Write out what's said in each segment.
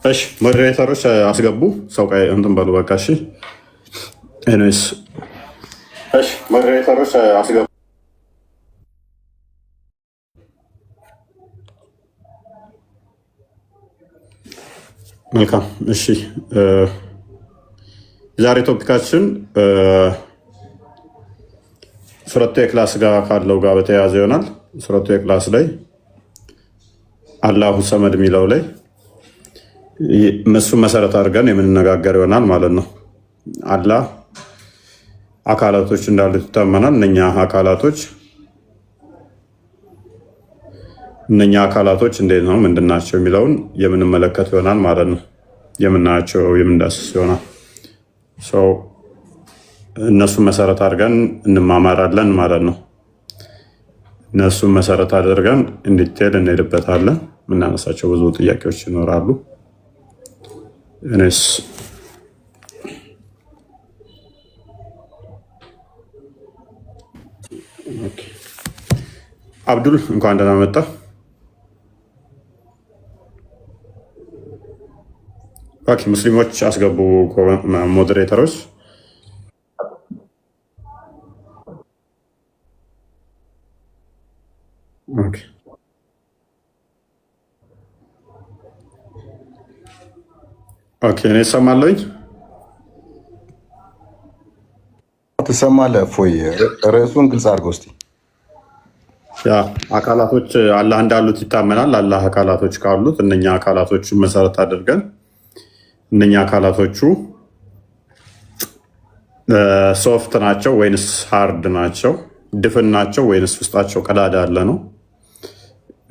እሺ ሞዴሬተሮች አስገቡ። ሰው ቀይ እንትን በሉ በቃ። እሺ ኤኒዌይስ፣ እሺ ሞዴሬተሮች አስገቡ። መልካም። እሺ የዛሬ ቶፒካችን ሱረቱ ኢኽላስ ጋር ካለው ጋር በተያያዘ ይሆናል። ሱረቱ ኢኽላስ ላይ አላሁ ሰመድ የሚለው ላይ እሱን መሰረት አድርገን የምንነጋገር ይሆናል ማለት ነው። አላህ አካላቶች እንዳሉት ይታመናል። እነኛ አካላቶች እንዴት ነው ምንድናቸው የሚለውን የምንመለከት ይሆናል ማለት ነው። የምናያቸው የምንዳስስ ይሆናል። እነሱን መሰረት አድርገን እንማማራለን ማለት ነው። እነሱን መሰረት አድርገን እንዲቴል እንሄድበታለን። የምናነሳቸው ብዙ ጥያቄዎች ይኖራሉ። እኔስ አብዱል እንኳን ደህና መጣ። ኦኬ ሙስሊሞች አስገቡ ሞዴሬተሮች። ኦኬ ኦኬ እኔ እሰማለሁኝ። ትሰማለህ? እፎይ ርዕሱን ግልጽ አድርገው እስኪ። ያ አካላቶች አላህ እንዳሉት ይታመናል። አላህ አካላቶች ካሉት እነኛ አካላቶችን መሰረት አድርገን እነኛ አካላቶቹ ሶፍት ናቸው ወይንስ ሃርድ ናቸው፣ ድፍን ናቸው ወይንስ ውስጣቸው ቀዳዳ ያለ ነው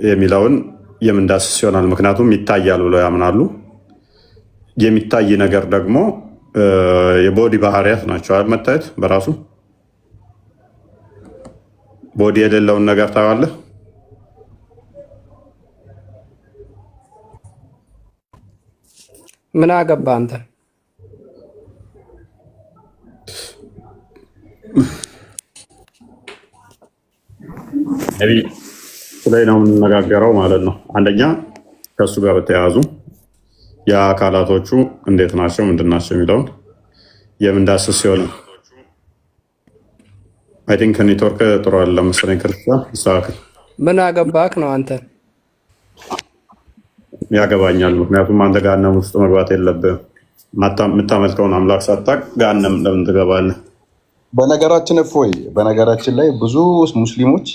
የሚለውን የምንዳስስ ይሆናል። ምክንያቱም ይታያል ብለው ያምናሉ። የሚታይ ነገር ደግሞ የቦዲ ባህሪያት ናቸው። መታየት በራሱ ቦዲ የሌለውን ነገር ታዋለህ። ምን አገባ አንተ? ላይ ነው የምንነጋገረው ማለት ነው። አንደኛ ከእሱ ጋር በተያያዙ የአካላቶቹ እንዴት ናቸው ምንድናቸው የሚለውን የምንዳስስ ሲሆን አይ ቲንክ ኔትወርክ ጥሩ አለ መሰለኝ። ክርስቲያን ይስተካከል። ምን አገባክ ነው አንተ? ያገባኛል። ምክንያቱም አንተ ገሃነም ውስጥ መግባት የለብህም። የምታመልከውን አምላክ ሳታቅ ገሃነም ለምን ትገባለህ? በነገራችን እፎይ፣ በነገራችን ላይ ብዙ ሙስሊሞች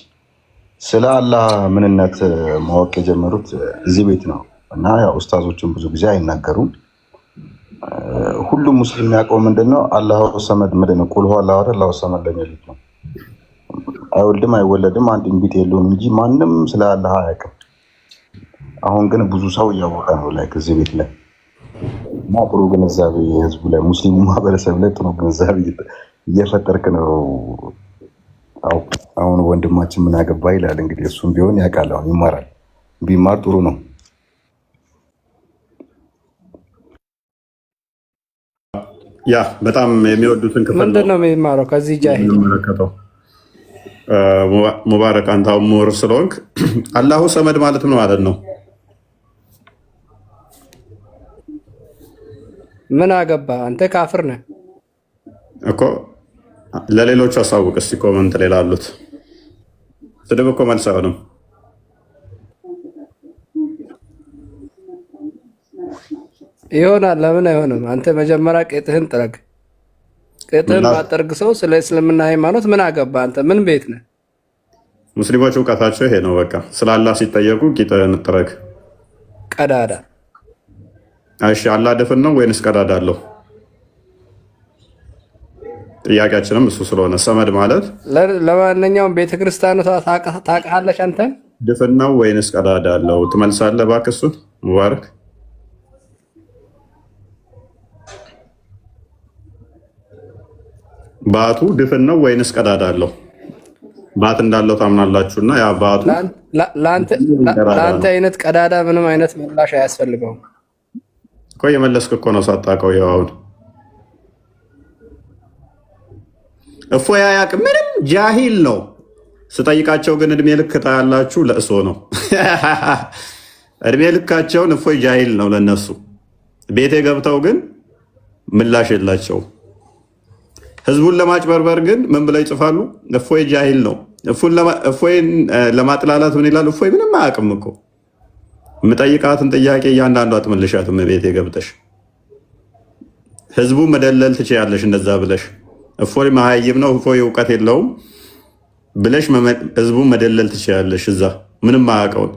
ስለ አላህ ምንነት ማወቅ የጀመሩት እዚህ ቤት ነው እና ያው ኡስታዞችን ብዙ ጊዜ አይናገሩም። ሁሉም ሙስሊም የሚያውቀው ምንድነው? አላሁ ሰመድ ምንድን ነው? ቁል ሁወ አላሁ አሐድ አላሁ ሰመድ ለሚሉት ነው። አይወልድም አይወለድም አንድ ቤት የለውም እንጂ ማንም ስለ አላህ አያውቅም። አሁን ግን ብዙ ሰው እያወቀ ነው ላይ ከዚህ ቤት ላይ እና ጥሩ ግንዛቤ ህዝቡ ላይ ሙስሊሙ ማህበረሰብ ላይ ጥሩ ግንዛቤ እየፈጠርክ ነው። አሁን ወንድማችን ምን አገባ ይላል። እንግዲህ እሱም ቢሆን ያውቃል። አሁን ይማራል። ቢማር ጥሩ ነው። ያ በጣም የሚወዱትን ክፍል ምንድን ነው የሚማረው ከዚህ ጃሂል? ሙባረክ አንተ ምሁር ስለሆንክ አላሁ ሰመድ ማለት ምን ማለት ነው? ምን አገባ አንተ? ካፍር ነህ እኮ። ለሌሎቹ አሳውቅ እስቲ ኮመንት ላይ ላሉት። ስድብ እኮ መልስ አይሆንም። ይሆናል። ለምን አይሆንም? አንተ መጀመሪያ ቄጥህን ጥረግ። ቄጥህን ባጠርግ ሰው ስለ እስልምና ሃይማኖት ምን አገባ አንተ? ምን ቤት ነህ? ሙስሊሞች እውቀታቸው ይሄ ነው። በቃ ስለ አላህ ሲጠየቁ ቄጥህን ጥረግ። ቀዳዳ። እሺ አላህ ድፍን ነው ወይንስ ቀዳዳ አለው? ጥያቄያችንም እሱ ስለሆነ ሰመድ ማለት ለማንኛውም ቤተክርስቲያኑ ታውቃለች። አንተ ድፍን ነው ወይንስ ቀዳዳ አለው? ትመልሳለህ እባክህ እሱን ሙባረክ። ባቱ ድፍን ነው ወይንስ ቀዳዳ አለው? ባት እንዳለው ታምናላችሁ እና ያ ባቱ ለአንተ አይነት ቀዳዳ ምንም አይነት ምላሽ አያስፈልገውም እኮ። የመለስክ እኮ ነው ሳታውቀው። ያው አሁን እፎይ አያውቅም፣ ምንም ጃሂል ነው። ስጠይቃቸው ግን እድሜ ልክ ታያላችሁ፣ ለእሶ ነው እድሜ ልካቸውን። እፎይ ጃሂል ነው ለነሱ። ቤቴ ገብተው ግን ምላሽ የላቸው። ህዝቡን ለማጭበርበር ግን ምን ብለው ይጽፋሉ? እፎይ ጃሂል ነው። እፎይን ለማጥላላት ምን ይላሉ? እፎይ ምንም አያውቅም እኮ። የምጠይቃትን ጥያቄ እያንዳንዱ አትመልሻትም። ቤቴ ገብተሽ ህዝቡ መደለል ትችያለሽ። እንደዛ ብለሽ እፎይ መሀይም ነው፣ እፎይ እውቀት የለውም ብለሽ ህዝቡ መደለል ትችያለሽ። እዛ ምንም አያውቀውን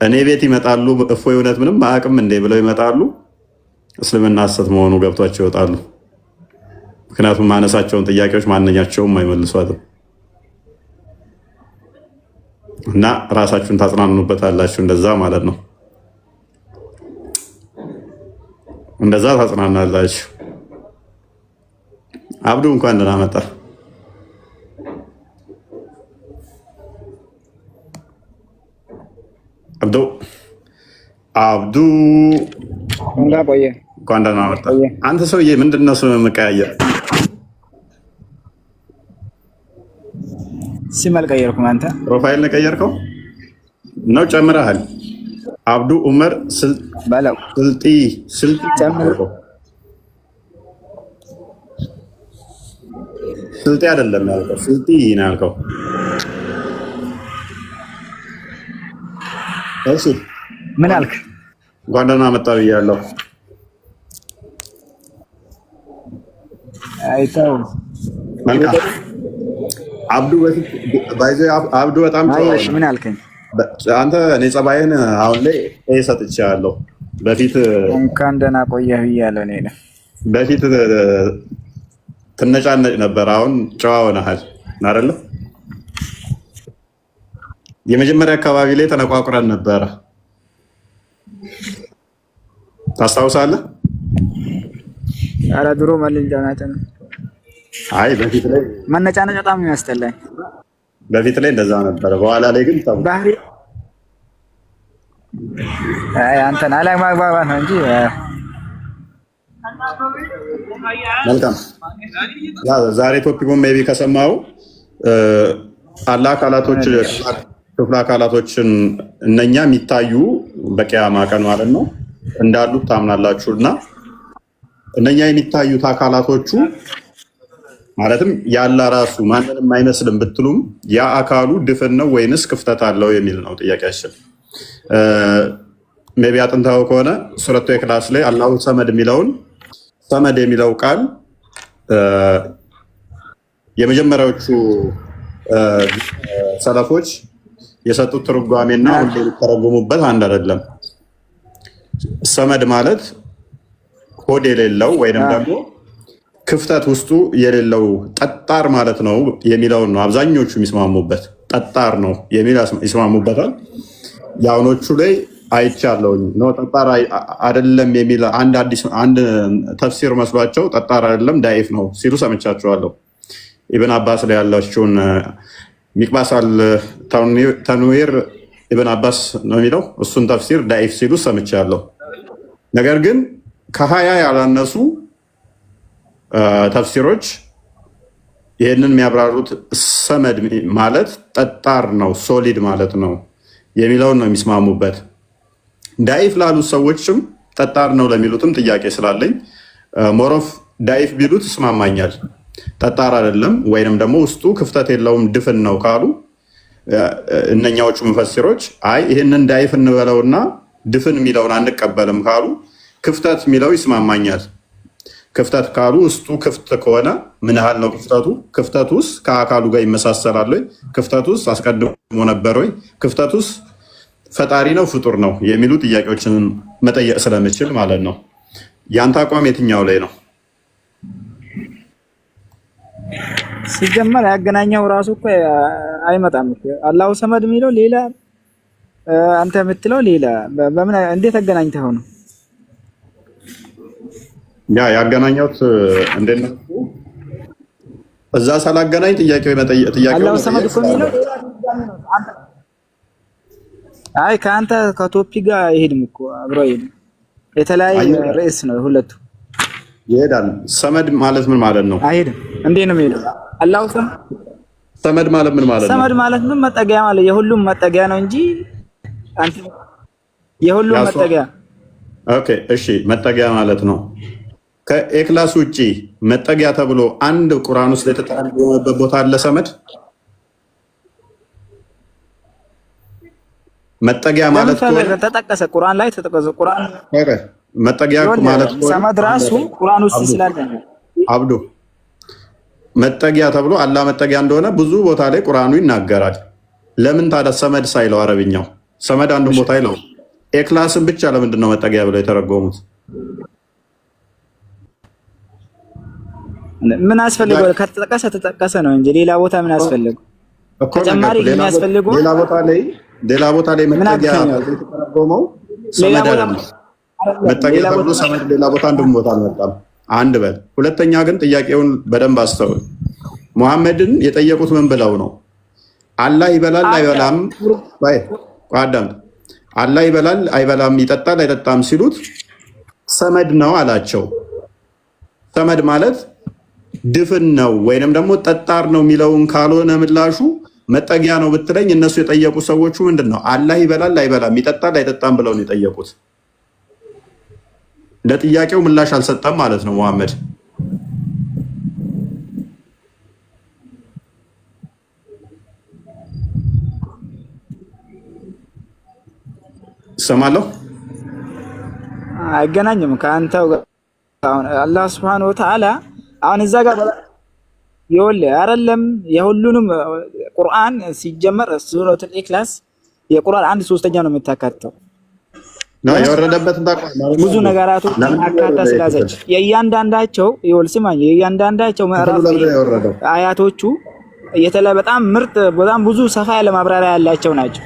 እኔ ቤት ይመጣሉ። እፎይ እውነት ምንም አያውቅም እንዴ ብለው ይመጣሉ። እስልምና ሐሰት መሆኑ ገብቷቸው ይወጣሉ። ምክንያቱም ማነሳቸውን ጥያቄዎች ማንኛቸውም አይመልሷትም። እና ራሳችሁን ታጽናኑበታላችሁ። እንደዛ ማለት ነው። እንደዛ ታጽናናላችሁ። አብዱ እንኳን ደህና መጣ። አብዱ እንኳን ደህና መጣ። አንተ ሰውዬ ምንድን ነው ስም የምቀያየር? ስም አልቀየርኩም። አንተ ፕሮፋይል ነው ቀየርከው ነው ጨምረሃል? አብዱ ዑመር ስልጢ ጨምረው። ስልጤ አይደለም ያልከው፣ ስልጢ ነው ያልከው። እሺ ምን አልክ? እንኳን ደህና መጣ ብያለሁ። አይተው መልካም አብዱ አብዱ በጣም እሺ ምን አልከኝ? አንተ እኔ ጸባይን አሁን ላይ ሰጥቻለሁ። በፊት እንኳን ደህና ቆየህ ብያለሁ። እኔ በፊት ትነጫነጭ ነበር፣ አሁን ጨዋ ሆነሃል አይደለ? የመጀመሪያ አካባቢ ላይ ተነቋቁረን ነበረ፣ ታስታውሳለህ? ኧረ ድሮ መልንጃናጨ ነው። አይ በፊት ላይ መነጫነጭ በጣም የሚያስጠላኝ በፊት ላይ እንደዛ ነበረ። በኋላ ላይ ግን ባህሪ አንተን አለማግባባት ነው እንጂ። መልካም ዛሬ ቶፒኩን ሜይ ቢ ከሰማው አላህ አካላቶች ክፍለ አካላቶችን እነኛ የሚታዩ በቂያማ ቀን ማለት ነው እንዳሉት ታምናላችሁ እና እነኛ የሚታዩት አካላቶቹ ማለትም ያለ ራሱ ማንንም አይመስልም ብትሉም ያ አካሉ ድፍን ነው ወይንስ ክፍተት አለው የሚል ነው ጥያቄያችን። ሜይ ቢ አጥንታው ከሆነ ሱረቱ ኢኽላስ ላይ አላሁ ሰመድ የሚለውን ሰመድ የሚለው ቃል የመጀመሪያዎቹ ሰለፎች የሰጡት ትርጓሜና ሁሌ የሚተረጉሙበት አንድ አይደለም። ሰመድ ማለት ሆድ የሌለው ወይንም ደግሞ ክፍተት ውስጡ የሌለው ጠጣር ማለት ነው የሚለውን ነው አብዛኞቹ የሚስማሙበት። ጠጣር ነው የሚል ይስማሙበታል። የአሁኖቹ ላይ አይቻለሁኝ ነው ጠጣር አይደለም የሚል አንድ ተፍሲር መስሏቸው ጠጣር አይደለም ዳኢፍ ነው ሲሉ ሰምቻቸዋለሁ። ኢብን አባስ ላይ ያላችሁን ሚቅባሳል ተንዊር ኢብን አባስ ነው የሚለው እሱን ተፍሲር ዳኢፍ ሲሉ ሰምቻለሁ። ነገር ግን ከ20 ያላነሱ ተፍሲሮች ይህንን የሚያብራሩት ሰመድ ማለት ጠጣር ነው ሶሊድ ማለት ነው የሚለውን ነው የሚስማሙበት። ዳኢፍ ላሉት ሰዎችም ጠጣር ነው ለሚሉትም ጥያቄ ስላለኝ ሞሮፍ ዳኢፍ ቢሉት እስማማኛል። ጠጣር አይደለም ወይንም ደግሞ ውስጡ ክፍተት የለውም ድፍን ነው ካሉ እነኛዎቹ ሙፈሲሮች አይ ይህንን ዳኢፍ እንበለውና ድፍን የሚለውን አንቀበልም ካሉ ክፍተት የሚለው ይስማማኛል። ክፍተት ካሉ ውስጡ ክፍት ከሆነ ምን ያህል ነው ክፍተቱ? ክፍተት ውስጥ ከአካሉ ጋር ይመሳሰላል ወይ? ክፍተት ውስጥ አስቀድሞ ነበር ወይ? ክፍተት ውስጥ ፈጣሪ ነው ፍጡር ነው የሚሉ ጥያቄዎችን መጠየቅ ስለምችል ማለት ነው። ያንተ አቋም የትኛው ላይ ነው? ሲጀመር ያገናኘው ራሱ እኮ አይመጣም። አላሁ ሰመድ የሚለው ሌላ፣ አንተ የምትለው ሌላ። በምን እንዴት አገናኝተው ነው? ያ ያገናኘሁት እንዴት ነው? እዛ ሳላገናኝ ጥያቄው አላሁ ሰመድ እኮ የሚለው አይ ከአንተ ከቶፒ ጋር አይሄድም እኮ አብሮ አይሄድም። የተለያየ ርዕስ ነው ሁለቱ። ይሄዳል። ሰመድ ማለት ምን ማለት ነው? አይሄድም። እንዴት ነው የሚሄደው? አላሁ ሰመድ ማለት ምን ማለት ነው? ሰመድ ማለት ምን መጠጊያ ማለት የሁሉም መጠጊያ ነው እንጂ አንተ የሁሉም መጠጊያ ኦኬ እሺ፣ መጠጊያ ማለት ነው። ከኤክላስ ውጪ መጠጊያ ተብሎ አንድ ቁርአን ውስጥ የተጠቀመበት ቦታ አለ? ሰመድ መጠጊያ ማለት ተጠቀሰ፣ ቁርአን ላይ ተጠቀሰ። ቁርአን መጠጊያ ማለት ሰመድ ራሱ ቁርአን ውስጥ ስላለ አብዱ መጠጊያ ተብሎ አላህ መጠጊያ እንደሆነ ብዙ ቦታ ላይ ቁርአኑ ይናገራል። ለምን ታዲያ ሰመድ ሳይለው አረብኛው ሰመድ አንዱ ቦታ ይለው ኤክላስን ብቻ ለምንድን ነው መጠጊያ ብለው የተረጎሙት? ምን አስፈልገው? ከተጠቀሰ ተጠቀሰ ነው እንጂ ሌላ ቦታ ምን አስፈልገው? ተጨማሪ የሚያስፈልገው ሌላ ቦታ ላይ መጠጊያ የተረጎመው ሰመድ አይደለም። መጠጊያ ተብሎ ሰመድ ሌላ ቦታ አንድም ቦታ አልመጣም። አንድ በል። ሁለተኛ ግን ጥያቄውን በደንብ አስተውል። ሙሐመድን የጠየቁት ምን ብለው ነው? አላህ ይበላል አይበላም? አዳም አላህ ይበላል አይበላም፣ ይጠጣል አይጠጣም ሲሉት ሰመድ ነው አላቸው። ሰመድ ማለት ድፍን ነው ወይንም ደግሞ ጠጣር ነው የሚለውን ካልሆነ ምላሹ መጠጊያ ነው ብትለኝ እነሱ የጠየቁ ሰዎቹ ምንድን ነው? አላህ ይበላል አይበላም፣ ይጠጣል አይጠጣም ብለው ነው የጠየቁት። ለጥያቄው ምላሽ አልሰጠም ማለት ነው ሙሐመድ። ሰማለሁ አይገናኝም ከአንተው ጋር። አሁን አላህ Subhanahu Wa Ta'ala አሁን እዛ ጋር ይኸውልህ አይደለም የሁሉንም ቁርአን ሲጀመር ሱረቱል ኢክላስ የቁርአን 1/3 ነው የምታካትተው ነው የወረደበት ብዙ ነገራቶች አካታ ስላዘች የእያንዳንዳቸው ይኸውልህ ስማኝ የእያንዳንዳቸው ምዕራፍ አያቶቹ በጣም ምርጥ በጣም ብዙ ሰፋ ያለ ማብራሪያ ያላቸው ናቸው።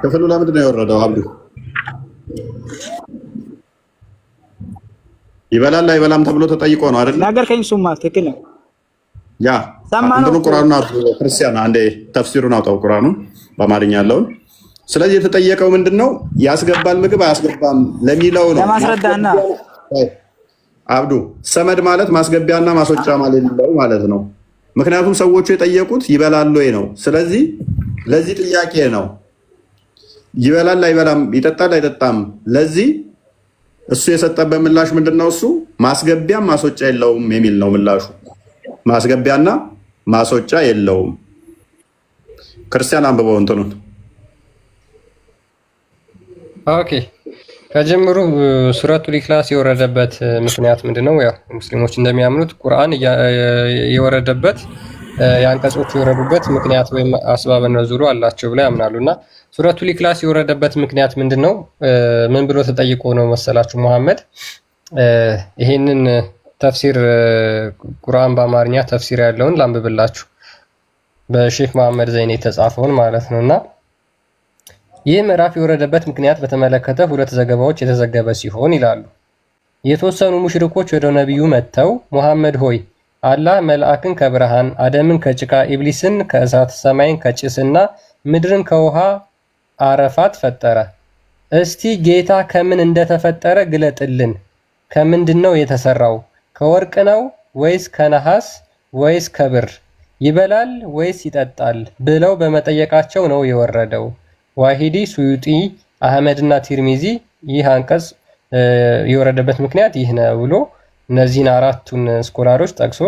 ክፍሉ ለምንድን ነው የወረደው? አብዱ ይበላል አይበላም ተብሎ ተጠይቆ ነው አይደል? ነገር ከኝሱማ ትክክል ነው። ያ አንዱ ቁርአኑን ክርስቲያን አንዴ ተፍሲሩን አውጣው ቁርአኑን በአማርኛ ያለውን። ስለዚህ የተጠየቀው ምንድነው? ያስገባል ምግብ አያስገባም ለሚለው ነው ለማስረዳና አብዱ ሰመድ ማለት ማስገቢያና ማስወጫ ማለት ነው። ምክንያቱም ሰዎቹ የጠየቁት ይበላል ወይ ነው። ስለዚህ ለዚህ ጥያቄ ነው ይበላል አይበላም፣ ይጠጣል አይጠጣም። ለዚህ እሱ የሰጠበት ምላሽ ምንድነው? እሱ ማስገቢያም ማስወጫ የለውም የሚል ነው ምላሹ። ማስገቢያና ማስወጫ የለውም። ክርስቲያን አንብበው እንትኑን። ኦኬ ከጀምሩ ሱረቱል ኢክላስ የወረደበት ምክንያት ምንድነው? ያው ሙስሊሞች እንደሚያምኑት ቁርአን የወረደበት የአንቀጾቹ የወረዱበት ምክንያት ወይም አስባብ ነዙሉ አላቸው ብለው ያምናሉና ሱረቱል ኢክላስ የወረደበት ምክንያት ምንድነው? ምን ብሎ ተጠይቆ ነው መሰላችሁ? መሐመድ ይሄንን ተፍሲር ቁርአን በአማርኛ ተፍሲር ያለውን ላንብብላችሁ በሼክ መሐመድ ዘይኔ የተጻፈውን ማለት ነውና ይህ ምዕራፍ የወረደበት ምክንያት በተመለከተ ሁለት ዘገባዎች የተዘገበ ሲሆን ይላሉ። የተወሰኑ ሙሽሪኮች ወደ ነብዩ መጥተው ሙሐመድ ሆይ አላህ መልአክን ከብርሃን፣ አደምን ከጭቃ፣ ኢብሊስን ከእሳት፣ ሰማይን ከጭስና ምድርን ከውሃ አረፋት ፈጠረ። እስቲ ጌታ ከምን እንደተፈጠረ ግለጥልን። ከምንድን ነው የተሰራው? ከወርቅ ነው ወይስ ከነሐስ ወይስ ከብር? ይበላል ወይስ ይጠጣል ብለው በመጠየቃቸው ነው የወረደው። ዋሂዲ፣ ሱዩጢ፣ አህመድና ቲርሚዚ ይህ አንቀጽ የወረደበት ምክንያት ይህ ነው ብሎ እነዚህን አራቱን ስኮላሮች ጠቅሶ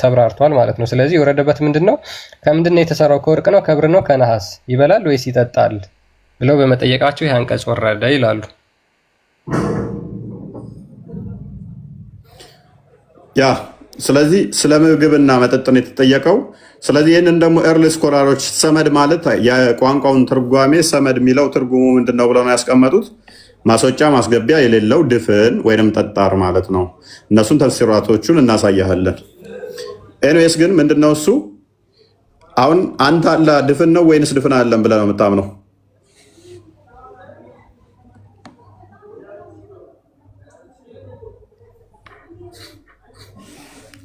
ተብራርቷል ማለት ነው። ስለዚህ የወረደበት ምንድነው? ከምንድን ነው የተሰራው? ከወርቅ ነው ከብር ነው ከነሐስ? ይበላል ወይስ ይጠጣል ብለው በመጠየቃቸው ይህ አንቀጽ ወረደ ይላሉ። ያ ስለዚህ ስለ ምግብና መጠጥ ነው የተጠየቀው። ስለዚህ ይህንን ደግሞ ኤርሊ ስኮላሮች ሰመድ ማለት የቋንቋውን ትርጓሜ ሰመድ የሚለው ትርጉሙ ምንድነው ብለው ነው ያስቀመጡት። ማስወጫ ማስገቢያ የሌለው ድፍን ወይንም ጠጣር ማለት ነው። እነሱን ተፍሲራቶቹን እናሳያለን። ኤኒዌይስ ግን ምንድነው እሱ አሁን አንተ አለ ድፍን ነው ወይንስ ድፍን አይደለም ብለህ ነው የምታምነው?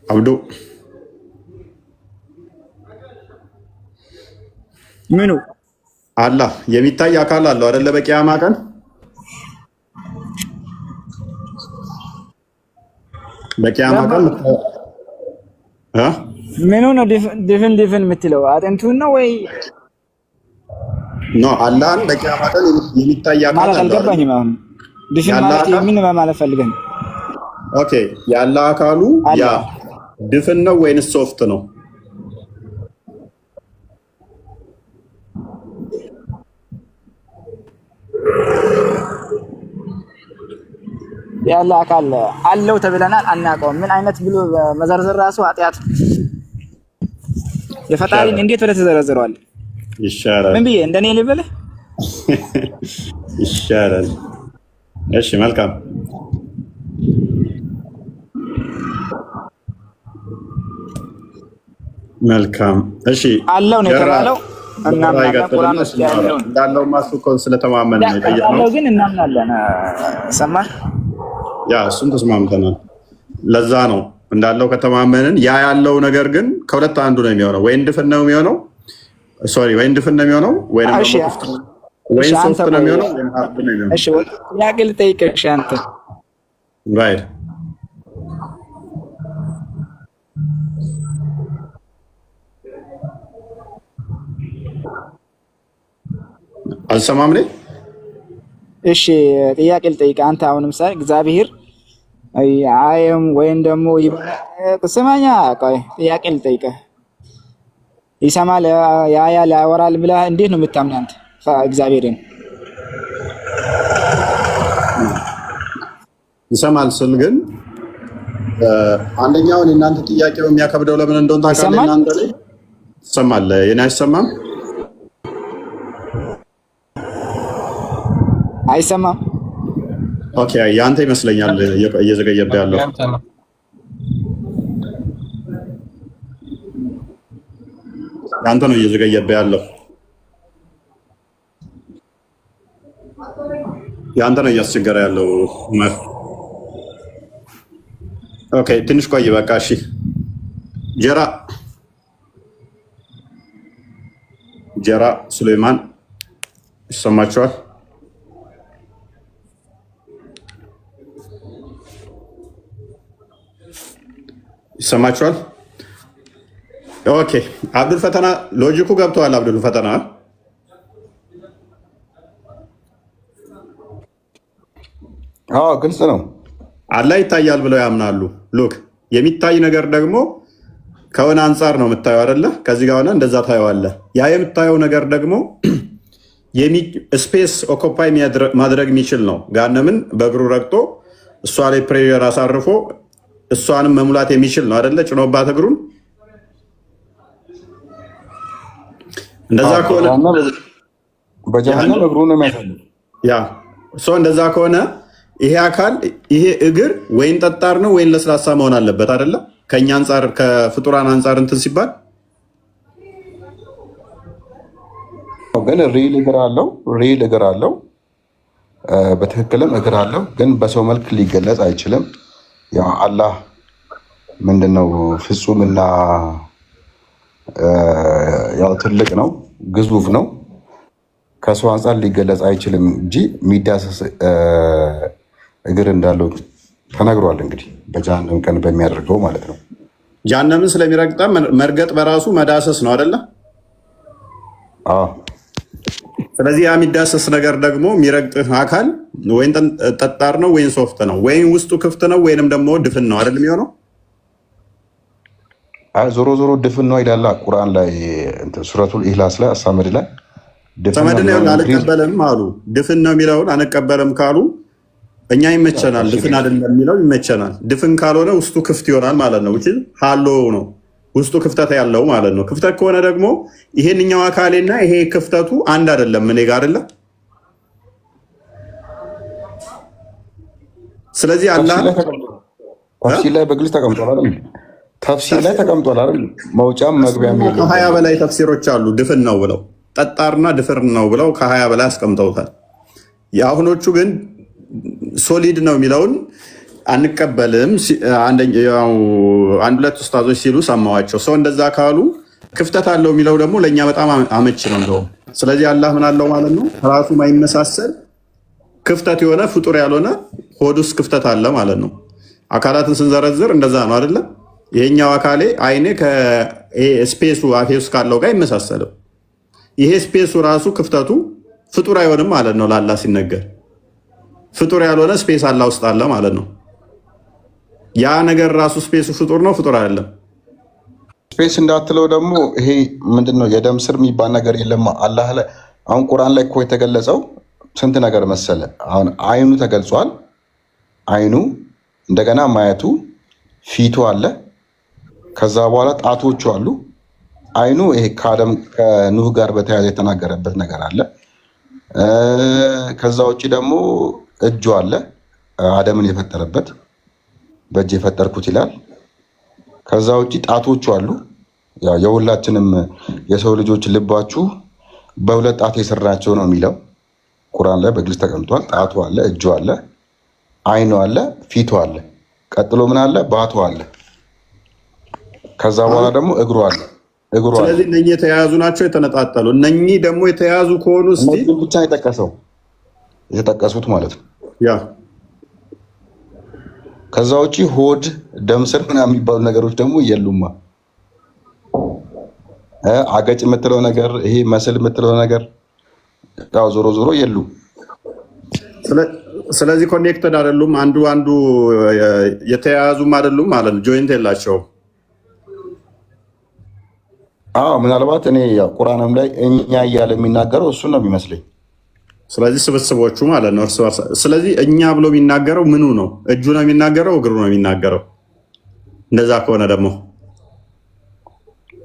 አብዱ ምኑ አላህ የሚታይ አካል አለው አይደለ? በቂያማ ቀን በቂያማ ቀን ምኑ ነው ድፍን የምትለው? አጥንቱን ነው ወይ ኖ? አላህን በቂያማ ቀን የሚታይ አካል አለው። አልገባኝም። አሁን ድፍን ማለት ምን ማለት ፈልገን? ኦኬ ያለ አካሉ ያ ድፍን ነው ወይንስ ሶፍት ነው? ያለ አካል አለው ተብለናል፣ አናውቀውም። ምን አይነት ብሎ መዘርዘር ራሱ ኃጢአት። የፈጣሪን እንዴት ብለህ ተዘረዝረዋል? ይሻላል። ምን ብዬ እንደኔ ልበልህ? ይሻላል። እሺ መልካም። መልካም። እሺ አለው ነው የተባለው እና ቁርአን ውስጥ ያለው እንዳለው ማስኮ ስለተማመነ ነው የጠየቅነው። ግን እናምናለን። ሰማህ? ያ እሱን ተስማምተናል። ለዛ ነው እንዳለው ከተማመንን ያ ያለው ነገር ግን ከሁለት አንዱ ነው የሚሆነው። ወይ ድፍን ነው የሚሆነው፣ ወይ ድፍን ነው የሚሆነው፣ ወይ ሶፍት ነው የሚሆነው። እሺ ጥያቄ ልጠይቅሽ አንተ ራይት አልሰማም ነኝ። እሺ ጥያቄ ልጠይቅ። አንተ አሁን ምሳሌ እግዚአብሔር አይም ወይም ደግሞ ስማኛ፣ ቆይ ጥያቄ ልጠይቅህ። ይሰማል፣ ያያል፣ ያወራል ብለህ እንዴት ነው የምታምነው አንተ እግዚአብሔርን? ይሰማል ስል ግን አንደኛውን የእናንተ ጥያቄው የሚያከብደው ለምን እንደሆነ ታውቃለህ? እናንተ ላይ ትሰማለህ፣ የኔ አይሰማም። አይሰማም። ኦኬ ያንተ ይመስለኛል እየዘገየብህ ያለው። ያንተ ነው እየዘገየብህ ያለው። ያንተ ነው እያስቸገረ ያለው። ኦኬ ትንሽ ቆይ በቃ። እሺ ጀራ ሱሌማን ይሰማችኋል? ይሰማችኋል? ኦኬ አብዱል ፈተና ሎጂኩ ገብተዋል። አብዱል ፈተና ግልጽ ነው። አላህ ይታያል ብለው ያምናሉ። ሉክ የሚታይ ነገር ደግሞ ከሆነ አንጻር ነው የምታየው አይደለ? ከዚህ ጋር ሆነ እንደዛ ታየዋለህ። ያ የምታየው ነገር ደግሞ ስፔስ ኦኮፓይ ማድረግ የሚችል ነው። ጋነምን በእግሩ ረግጦ እሷ ላይ ፕሬር አሳርፎ እሷንም መሙላት የሚችል ነው አይደለ? ጭኖባት እግሩን። እንደዛ ከሆነ በጀሃነም እግሩን ነው የሚያሳልፍ። ያ እንደዛ ከሆነ ይሄ አካል ይሄ እግር ወይን ጠጣር ነው ወይን ለስላሳ መሆን አለበት አይደለ? ከኛ አንጻር ከፍጡራን አንጻር እንትን ሲባል ግን ሪል እግር አለው፣ በትክክልም እግር አለው። ግን በሰው መልክ ሊገለጽ አይችልም። ያው አላህ ምንድነው ፍጹምና ያው ትልቅ ነው፣ ግዙፍ ነው። ከሰው አንጻር ሊገለጽ አይችልም እንጂ የሚዳሰስ እግር እንዳለው ተነግሯል። እንግዲህ በጀሃነም ቀን በሚያደርገው ማለት ነው። ጀሃነምን ስለሚረግጣ መርገጥ በራሱ መዳሰስ ነው አይደለ? ስለዚህ ያ የሚዳሰስ ነገር ደግሞ የሚረግጥህ አካል ወይን ጠጣር ነው ወይን ሶፍት ነው ወይን ውስጡ ክፍት ነው ወይንም ደግሞ ድፍን ነው አይደል የሚሆነው? ዞሮ ድፍን ነው ይላል ቁርአን ላይ ሱረቱል ኢኽላስ ላይ አሳመድ ላይ ሰመድን አንቀበልም አሉ። ድፍን ነው የሚለውን አንቀበልም ካሉ እኛ ይመቸናል። ድፍን አይደለም የሚለው ይመቸናል። ድፍን ካልሆነ ውስጡ ክፍት ይሆናል ማለት ነው። ሃሎ ነው ውስጡ ክፍተት ያለው ማለት ነው። ክፍተት ከሆነ ደግሞ ይሄንኛው አካሌና ይሄ ክፍተቱ አንድ አይደለም፣ እኔ ጋር አይደለም። ስለዚህ አላህ ተፍሲር ላይ በግልጽ ተቀምጧል አይደል? ተፍሲር ላይ ተቀምጧል አይደል? መውጫም መግቢያም የለም። ከ20 በላይ ተፍሲሮች አሉ ድፍን ነው ብለው፣ ጠጣርና ድፍን ነው ብለው ከ20 በላይ አስቀምጠውታል። የአሁኖቹ ግን ሶሊድ ነው የሚለውን አንቀበልም። አንድ ሁለት ኡስታዞች ሲሉ ሰማዋቸው። ሰው እንደዛ ካሉ ክፍተት አለው የሚለው ደግሞ ለእኛ በጣም አመች ነው እንደውም። ስለዚህ አላህ ምን አለው ማለት ነው? ራሱ ማይመሳሰል ክፍተት የሆነ ፍጡር ያልሆነ ሆድ ውስጥ ክፍተት አለ ማለት ነው። አካላትን ስንዘረዝር እንደዛ ነው አይደለም? ይሄኛው አካሌ አይኔ ስፔሱ አፌ ውስጥ ካለው ጋር አይመሳሰልም። ይሄ ስፔሱ ራሱ ክፍተቱ ፍጡር አይሆንም ማለት ነው ለአላህ ሲነገር። ፍጡር ያልሆነ ስፔስ አላህ ውስጥ አለ ማለት ነው። ያ ነገር ራሱ ስፔሱ ፍጡር ነው ፍጡር አይደለም? ስፔስ እንዳትለው ደግሞ ይሄ ምንድነው የደም ስር የሚባል ነገር የለም አላህ ላይ። አሁን ቁርአን ላይ እኮ የተገለጸው ስንት ነገር መሰለ። አሁን አይኑ ተገልጿል። አይኑ እንደገና ማየቱ፣ ፊቱ አለ። ከዛ በኋላ ጣቶቹ አሉ። አይኑ ይሄ ከኑህ ጋር በተያያዘ የተናገረበት ነገር አለ። ከዛ ውጭ ደግሞ እጁ አለ፣ አደምን የፈጠረበት በእጅ የፈጠርኩት ይላል። ከዛ ውጭ ጣቶቹ አሉ። የሁላችንም የሰው ልጆች ልባችሁ በሁለት ጣት የሰራቸው ነው የሚለው ቁርአን ላይ በግልጽ ተቀምጧል። ጣቱ አለ፣ እጁ አለ፣ አይኑ አለ፣ ፊቱ አለ። ቀጥሎ ምን አለ? ባቱ አለ። ከዛ በኋላ ደግሞ እግሩ አለ። ስለዚህ እነኚህ የተያያዙ ናቸው የተነጣጠሉ። እነኚህ ደግሞ የተያያዙ ከሆኑ ብቻ የተጠቀሱት ማለት ነው። ያ ከዛ ውጭ ሆድ፣ ደም ስር ምናምን የሚባሉ ነገሮች ደግሞ የሉማ። አገጭ የምትለው ነገር ይሄ መስል የምትለው ነገር ያው ዞሮ ዞሮ የሉ። ስለዚህ ኮኔክተድ አይደሉም፣ አንዱ የተያያዙም አይደሉም ማለት ነው። ጆይንት የላቸውም። ምናልባት እኔ ቁርአንም ላይ እኛ እያለ የሚናገረው እሱን ነው የሚመስለኝ። ስለዚህ ስብስቦቹ ማለት ነው እርስ በርስ። ስለዚህ እኛ ብሎ የሚናገረው ምኑ ነው? እጁ ነው የሚናገረው? እግሩ ነው የሚናገረው? እንደዛ ከሆነ ደግሞ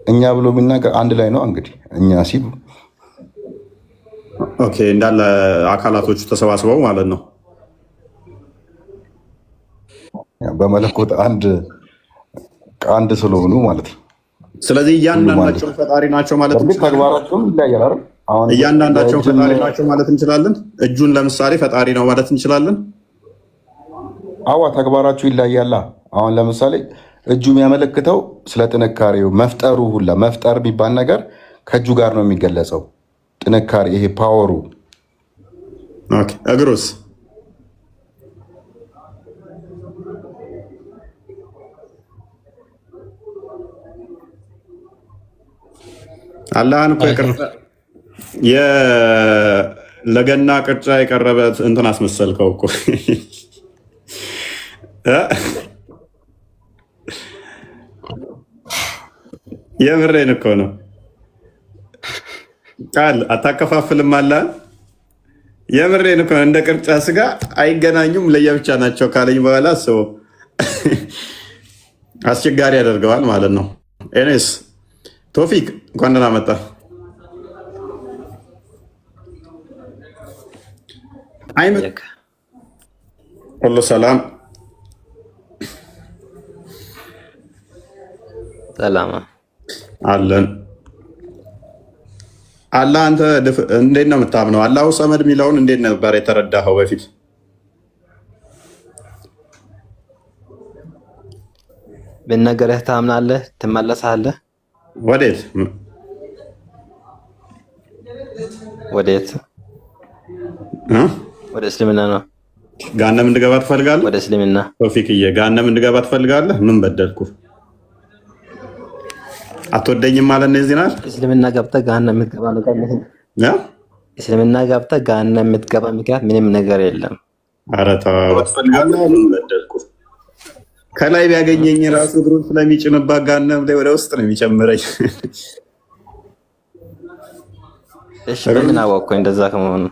እኛ ብሎ የሚናገር አንድ ላይ ነው እንግዲህ እኛ ሲሉ ኦኬ፣ እንዳለ አካላቶቹ ተሰባስበው ማለት ነው በመለኮት አንድ ስለሆኑ ማለት ነው። ስለዚህ እያንዳንዳቸው ፈጣሪ ናቸው ማለት እንችላለን። ተግባራቸውም ይለያያል። እያንዳንዳቸው ፈጣሪ ናቸው ማለት እንችላለን። እጁን ለምሳሌ ፈጣሪ ነው ማለት እንችላለን። ተግባራቸው ይለያያል። አሁን ለምሳሌ እጁ የሚያመለክተው ስለ ጥንካሬው መፍጠሩ ሁላ መፍጠር የሚባል ነገር ከእጁ ጋር ነው የሚገለጸው። ጥንካሬ ይሄ ፓወሩ። እግሩስ? አላህን እኮ ለገና ቅርጫ የቀረበ እንትን አስመሰልከው እኮ። የምሬን እኮ ነው። ቃል አታከፋፍልም አላህን። የምሬን እኮ እንደ ቅርጫ ስጋ አይገናኙም፣ ለየብቻ ናቸው ካለኝ በኋላ ሰው አስቸጋሪ ያደርገዋል ማለት ነው። ኤኔስ ቶፊክ እንኳን ደህና መጣ። ሁሉ ሰላም ሰላም አለን። አላህ አንተ እንዴት ነው የምታምነው? አላሁ ሰመድ የሚለውን እንዴት ነበር የተረዳኸው በፊት? ብነገርህ ታምናለህ? ትመለሳለህ? ወዴት ወዴት? ወደ እስልምና ነው። ገሃነም እንድገባ ትፈልጋለህ? ወደ እስልምና ቶፊክዬ፣ ገሃነም እንድገባ ትፈልጋለህ? ምን በደልኩ? አትወደኝም ማለት ነው? እዚህ ናት እስልምና ገብተህ ገሃነም የምትገባ ነገር የለም። እስልምና ገብተህ ገሃነም የምትገባ ምክንያት ምንም ነገር የለም። ኧረ ተው፣ ትፈልጋለህ? ምን በደልኩ? ከላይ ቢያገኘኝ ራሱ እግሩን ስለሚጭንባት ገሃነም ላይ ወደ ውስጥ ነው የሚጨምረኝ። እሺ፣ በምን አወቅኩኝ እንደዛ ከመሆኑ?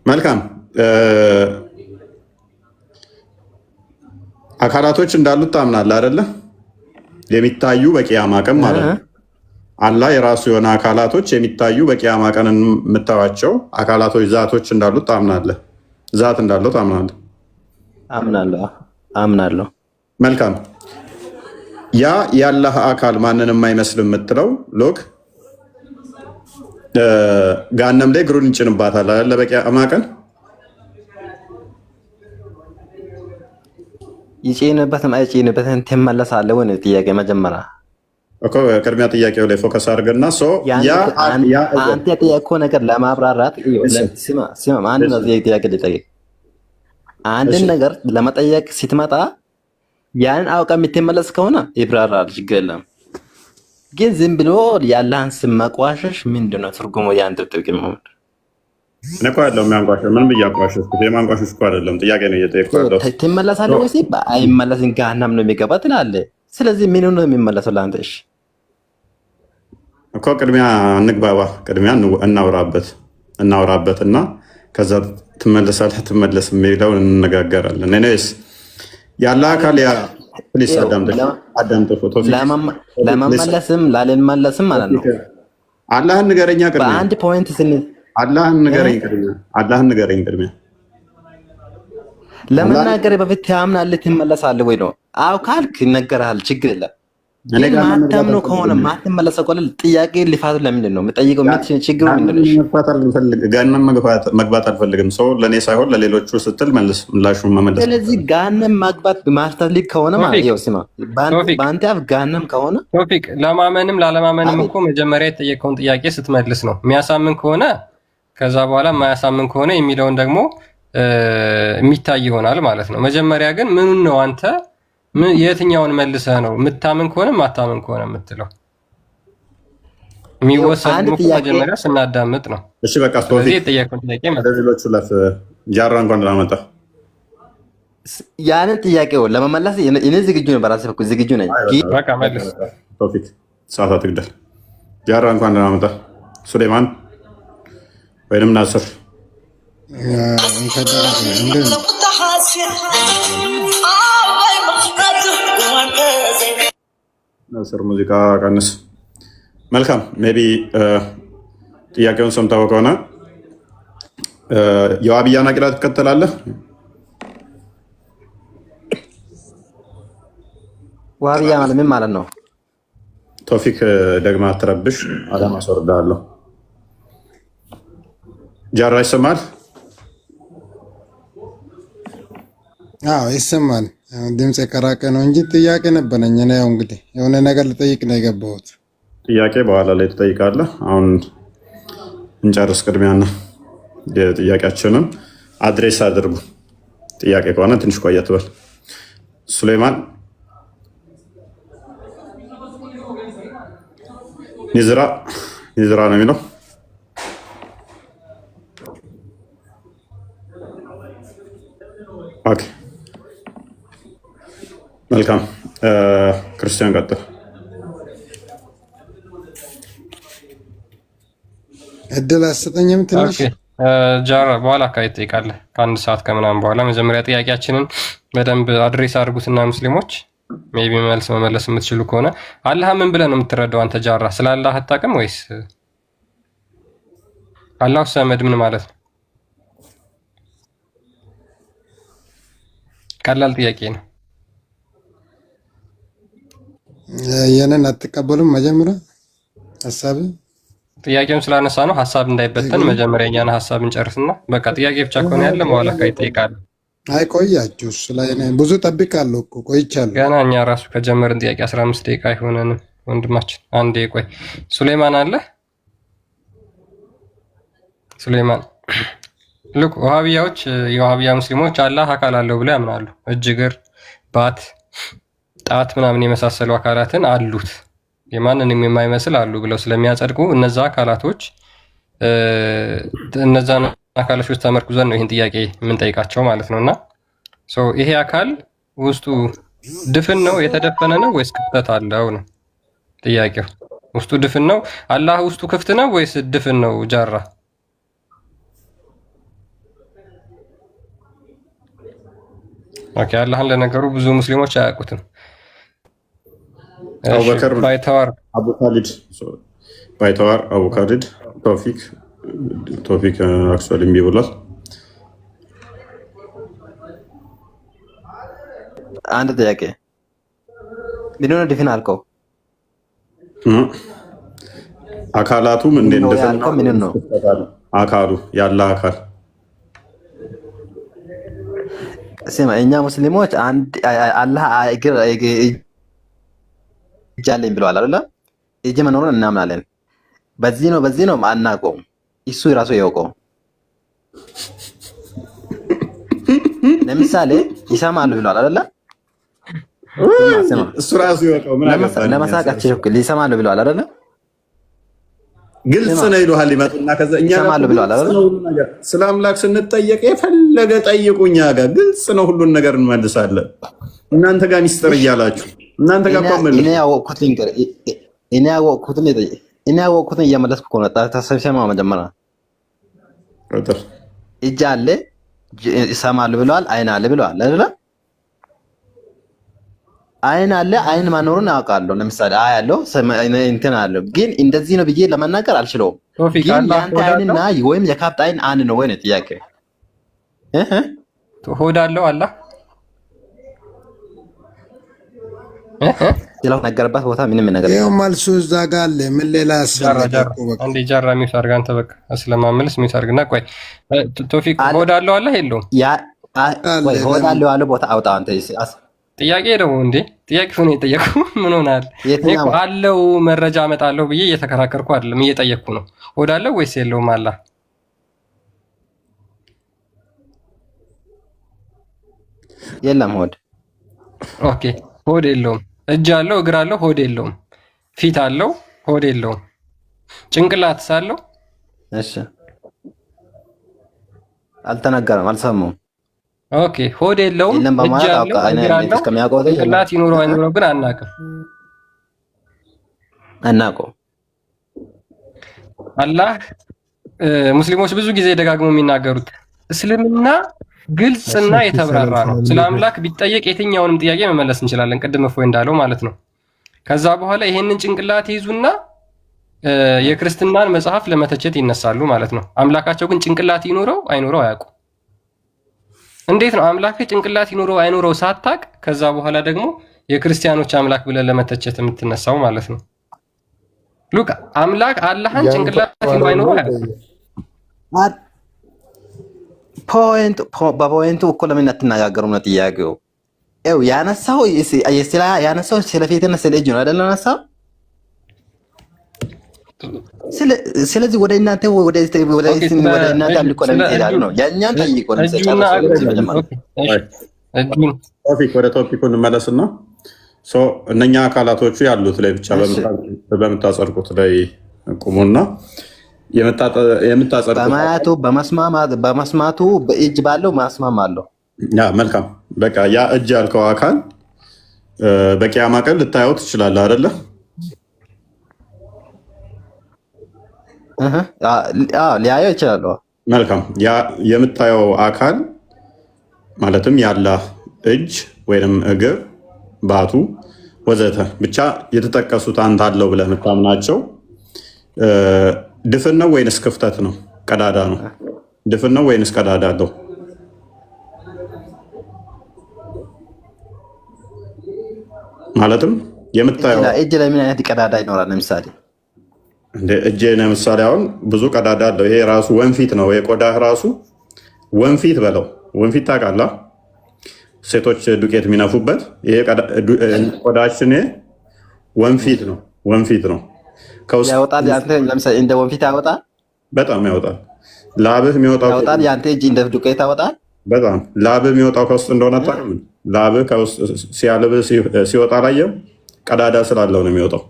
መልካም አካላቶች እንዳሉት ታምናለህ አይደለ? የሚታዩ በቂያማ ቀን ማለት ነው። አላህ የራሱ የሆነ አካላቶች የሚታዩ በቂያማ ቀን የምታዩዋቸው አካላቶች ዛቶች እንዳሉት ታምናለህ? ዛት እንዳለው ታምናለህ? አምናለሁ። መልካም ያ የአላህ አካል ማንንም አይመስልም የምትለው ሎክ ገሃነም ላይ እግሩን እንጭንባታል አይደለ? በቂያማ ቀን ይጭንበትም አይጭንበትም ትመለሳለህ ወይ? ጥያቄ መጀመሪያ እኮ ቅድሚያ ጥያቄው ላይ ፎከስ አድርገና አንተ የጠየቅከው ነገር ለማብራራት ስማ፣ አንድ ጥያቄ ልጠይቅ። አንድን ነገር ለመጠየቅ ስትመጣ ያንን አውቃ የምትመለስ ከሆነ ይብራራል፣ ችግር የለም። ግን ዝም ብሎ ያለህን ስም መቋሸሽ ምንድን ነው ትርጉሙ? የአንድ ጥቅም እኔ እኮ አይደለም የሚያንቋሸው። ምን ብዬ አንቋሸሽኩት? የማንቋሸሽ እኮ አይደለም፣ ጥያቄ ነው እየጠየኩ ያለው። ትመለሳለህ ወይስ አይመለስም? ገሃነም ነው የሚገባ ትላለህ። ስለዚህ ምን ነው የሚመለሰው ለአንተ? እሺ እኮ ቅድሚያ እንግባባ፣ ቅድሚያ እናውራበትና ከዛ ትመለሳለህ ትመለስ የሚለውን እንነጋገራለን። እኔስ ያለ አካል ያ ፕሊስ አዳምጥ ፎቶ ለመመለስም ላለመመለስም ማለት ነው። አላህን ንገረኛ ቅድሚያ በአንድ ፖይንት አላህን ንገረኝ ቅድሚያ ለመናገር በፊት ታምናለህ ትመለሳለህ ወይ ነው? አው ካልክ ይነገርሃል፣ ችግር የለም። ማታምነው ከሆነ ማትመለሰው ከሆነ ጥያቄ ሊፋቱ ለምንድን ነው የምጠይቀው? ችግሩ ምንድን ነው? ገሃነም መግባት አልፈልግም። ሰው ለእኔ ሳይሆን ለሌሎቹ ስትል ምላሹን መመለስ። ስለዚህ ገሃነም ማግባት ማልፈልግ ከሆነ ማለት ነው ስማ፣ በአንተ አፍ ገሃነም ከሆነ ቶፊቅ፣ ለማመንም ላለማመንም እኮ መጀመሪያ የጠየቀውን ጥያቄ ስትመልስ ነው። የሚያሳምን ከሆነ ከዛ በኋላ የማያሳምን ከሆነ የሚለውን ደግሞ የሚታይ ይሆናል ማለት ነው። መጀመሪያ ግን ምኑን ነው አንተ የትኛውን መልሰህ ነው የምታምን ከሆነ ማታምን ከሆነ የምትለው? የሚወሰድ መጀመሪያ ስናዳምጥ ነው። እሺ በቃ ስለዚህ የጠየቀውን ጥያቄ ሌሎቹ ጃራ እንኳን ላመጣ ያንን ጥያቄው ለመመለስ እኔ ዝግጁ ነኝ፣ በራሴ በኩል ዝግጁ ነኝ። በቃ መልስ። ቶፊክ ሰዓት አትግደል። ጃራ እንኳን ላመጣ ሱሌማን ወይንም ናስር ናስር ሙዚቃ ቀንስ። መልካም ሜቢ ጥያቄውን ሰምተው ከሆነ የዋብያን አቂዳ ትከተላለህ? ዋብያ ማለት ምን ማለት ነው? ቶፊክ ደግማ አትረብሽ፣ አዳም አስወርዳለሁ። ጃራ ይሰማል? አዎ ይሰማል። ድምፅ የቀራቀ ነው እንጂ ጥያቄ ነበረኝ። እኔ ያው እንግዲህ የሆነ ነገር ልጠይቅ ነው የገባሁት። ጥያቄ በኋላ ላይ ትጠይቃለህ። አሁን እንጨርስ ቅድሚያና የጥያቄያችንን አድሬስ አድርጉ። ጥያቄ ከሆነ ትንሽ ቆየት በል። ሱሌማን ኒዝራ ነው የሚለው። ኦኬ መልካም። ክርስቲያን ቀጥል። እድል አሰጠኝም ትንሽ ጃራ በኋላ አካባቢ ትጠይቃለህ፣ ከአንድ ሰዓት ከምናምን በኋላ። መጀመሪያ ጥያቄያችንን በደንብ አድሬስ አድርጉትና ሙስሊሞች ሜይ ቢ መልስ መመለስ የምትችሉ ከሆነ አላህ ምን ብለህ ነው የምትረዳው አንተ ጃራ? ስለ አላህ አታውቅም ወይስ አላሁ ሰመድ ምን ማለት ነው? ቀላል ጥያቄ ነው። የነን አትቀበሉም? መጀመሪያ ሀሳብ ጥያቄውን ስላነሳ ነው ሀሳብ እንዳይበተን መጀመሪያ እኛን ሀሳብ እንጨርስና በቃ ጥያቄ ብቻ ከሆነ ያለ በኋላ ይጠይቃል። አይ ቆያችሁ ላይ ብዙ ጠብቃለሁ እኮ ቆይቻለሁ። ገና እኛ ራሱ ከጀመርን ጥያቄ 15 ደቂቃ አይሆነንም ወንድማችን። አንዴ ቆይ። ሱሌማን አለ? ሱሌማን ልክ ወሃቢያዎች የወሃቢያ ሙስሊሞች አላህ አካል አለው ብለው ያምናሉ። እጅ፣ እግር፣ ባት፣ ጣት ምናምን የመሳሰሉ አካላትን አሉት የማንንም የማይመስል አሉ ብለው ስለሚያጸድቁ እነዛ አካላቶች እነዛን አካላቶች ተመርኩዘን ነው ይህን ጥያቄ የምንጠይቃቸው ማለት ነው። እና ይሄ አካል ውስጡ ድፍን ነው የተደፈነ ነው ወይስ ክፍተት አለው ነው ጥያቄው። ውስጡ ድፍን ነው አላህ ውስጡ ክፍት ነው ወይስ ድፍን ነው ጃራ? ኦኬ አላህን ለነገሩ ብዙ ሙስሊሞች አያውቁትም። አቡበከር ባይተዋር አቡ ካሊድ ባይተዋር አቡ ካሊድ ቶፊክ አክቹዋሊ እምቢ ብሏል። አንድ ጥያቄ ምንድን ነው ድፍን አልከው? አካላቱም እንዴ እንደፈና ምንድን ነው አካሉ ያለ አካል ስማ፣ እኛ ሙስሊሞች አንድ አላህ እጅ አለኝ ብለዋል አይደለ? እጅ መኖሩን እናምናለን። በዚህ ነው አናውቀውም። እሱ ራሱ ያውቀው። ለምሳሌ ይሰማሉ ብለዋል አይደለ? እሱ ራሱ ያውቀው። ምን አገባኝ? ለመሳቃቸው ይሰማሉ ብለዋል አይደለ? ግልጽ ነው ይሉሃል። ይመጡና ከዛ እኛ ስለ አምላክ ስንጠየቅ የፈለገ ጠይቁ፣ እኛ ጋር ግልጽ ነው፣ ሁሉን ነገር እንመልሳለን። እናንተ ጋር ሚስጥር እያላችሁ እናንተ ጋር እኔ ያወቅኩትን እየመለስኩ እኮ ነው። ተሰብሰማ መጀመሪያ እጅ አለ ይሰማል ብለዋል። አይን አለ ብለዋል አይደለ? አይን አለ። አይን ማኖሩን አውቃለሁ። ለምሳሌ አያለሁ እንትን አለው፣ ግን እንደዚህ ነው ብዬ ለመናገር አልችለውም። ግን ያንተ አይንና ወይም የካፕት አይን አንድ ነው ወይ ነው ጥያቄ? ሆድ አለው አላህ ስለው ነገርባት ቦታ ምንም ነገር ይኸው መልሱ እዛ ጋር አለ። ምን ሌላ አንዴ ጃራ ሚውት አድርጋ አንተ በቃ ስለማመልስ ሚውት አድርግና ቆይ ቶፊቅ ሆድ አለው አላህ የለውም? ወይ ሆድ አለው አለ ቦታ አውጣ አንተ ጥያቄ ነው እንዴ? ጥያቄ ሆነ የጠየቁ ምን ሆናል? አለው መረጃ አመጣለሁ ብዬ እየተከራከርኩ አይደለም፣ እየጠየቅኩ ነው። ሆድ አለው ወይስ የለውም? አላህ የለም ሆድ። ኦኬ ሆድ የለውም። እጅ አለው፣ እግር አለው፣ ሆድ የለውም። ፊት አለው፣ ሆድ የለውም። ጭንቅላትስ አለው? እሺ አልተነገረም፣ አልሰማሁም። ኦኬ ሆድ የለውም፣ እጅ አለው፣ እግር አለው፣ ጭንቅላት ይኖረው አይኖረው ግን አናውቅም። አላህ ሙስሊሞች ብዙ ጊዜ ደጋግሞ የሚናገሩት እስልምና ግልጽና የተብራራ ነው። ስለ አምላክ ቢጠየቅ የትኛውንም ጥያቄ መመለስ እንችላለን፣ ቅድም እፎይ እንዳለው ማለት ነው። ከዛ በኋላ ይሄንን ጭንቅላት ይይዙና የክርስትናን መጽሐፍ ለመተቸት ይነሳሉ ማለት ነው። አምላካቸው ግን ጭንቅላት ይኖረው አይኖረው አያውቁ። እንዴት ነው አምላክ ጭንቅላት ይኖረው አይኖረው ሳታቅ ከዛ በኋላ ደግሞ የክርስቲያኖች አምላክ ብለን ለመተቸት የምትነሳው ማለት ነው? ሉክ አምላክ አላህን ጭንቅላት ይኖረው አይኖረው አያውቁ። በፖይንቱ እኮ ለምን አትነጋገሩም ነው ጥያቄው። ያነሳው ስለፊትና ስለ እጅ ነው አይደል? ያነሳው ስለዚህ ወደ እናንተ አልኮ ለምን ይላል ነው ያኛን ጠይቆ ወደ ቶፒኩ እንመለስና እነኛ አካላቶቹ ያሉት ላይ ብቻ በምታጸድቁት ላይ ቁሙና በማያቱ በመስማቱ በእጅ ባለው ማስማም አለው። መልካም በቃ ያ እጅ ያልከው አካል በቂያማ ቀን ልታየው ትችላለህ አይደለ? ሊያየው ይችላል። መልካም ያ የምታየው አካል ማለትም ያላህ እጅ ወይም እግር፣ ባቱ ወዘተ ብቻ የተጠቀሱት አንተ አለው ብለህ የምታምናቸው ድፍን ነው ወይንስ ክፍተት ነው? ቀዳዳ ነው? ድፍን ነው ወይንስ ቀዳዳ አለው? ማለትም የምታየው እጅ ላይ ምን አይነት ቀዳዳ ይኖራል? ለምሳሌ እንደ እጅ ለምሳሌ አሁን ብዙ ቀዳዳ አለው። ይሄ ራሱ ወንፊት ነው። የቆዳህ ራሱ ወንፊት በለው። ወንፊት ታውቃለህ? ሴቶች ዱቄት የሚነፉበት ይሄ ቆዳችን ወንፊት ነው። ወንፊት ነው። ያወጣል። ለምሳሌ እንደ ወንፊት ያወጣል። በጣም ያወጣል። ላብህ የሚወጣው ያወጣል። ያንተ እጅ እንደ ዱቄት ያወጣል። በጣም ላብህ የሚወጣው ከውስጥ እንደሆነ ታውቃለህ። ላብህ ከውስጥ ሲያልብህ ሲወጣ ላየው ቀዳዳ ስላለው ነው የሚወጣው።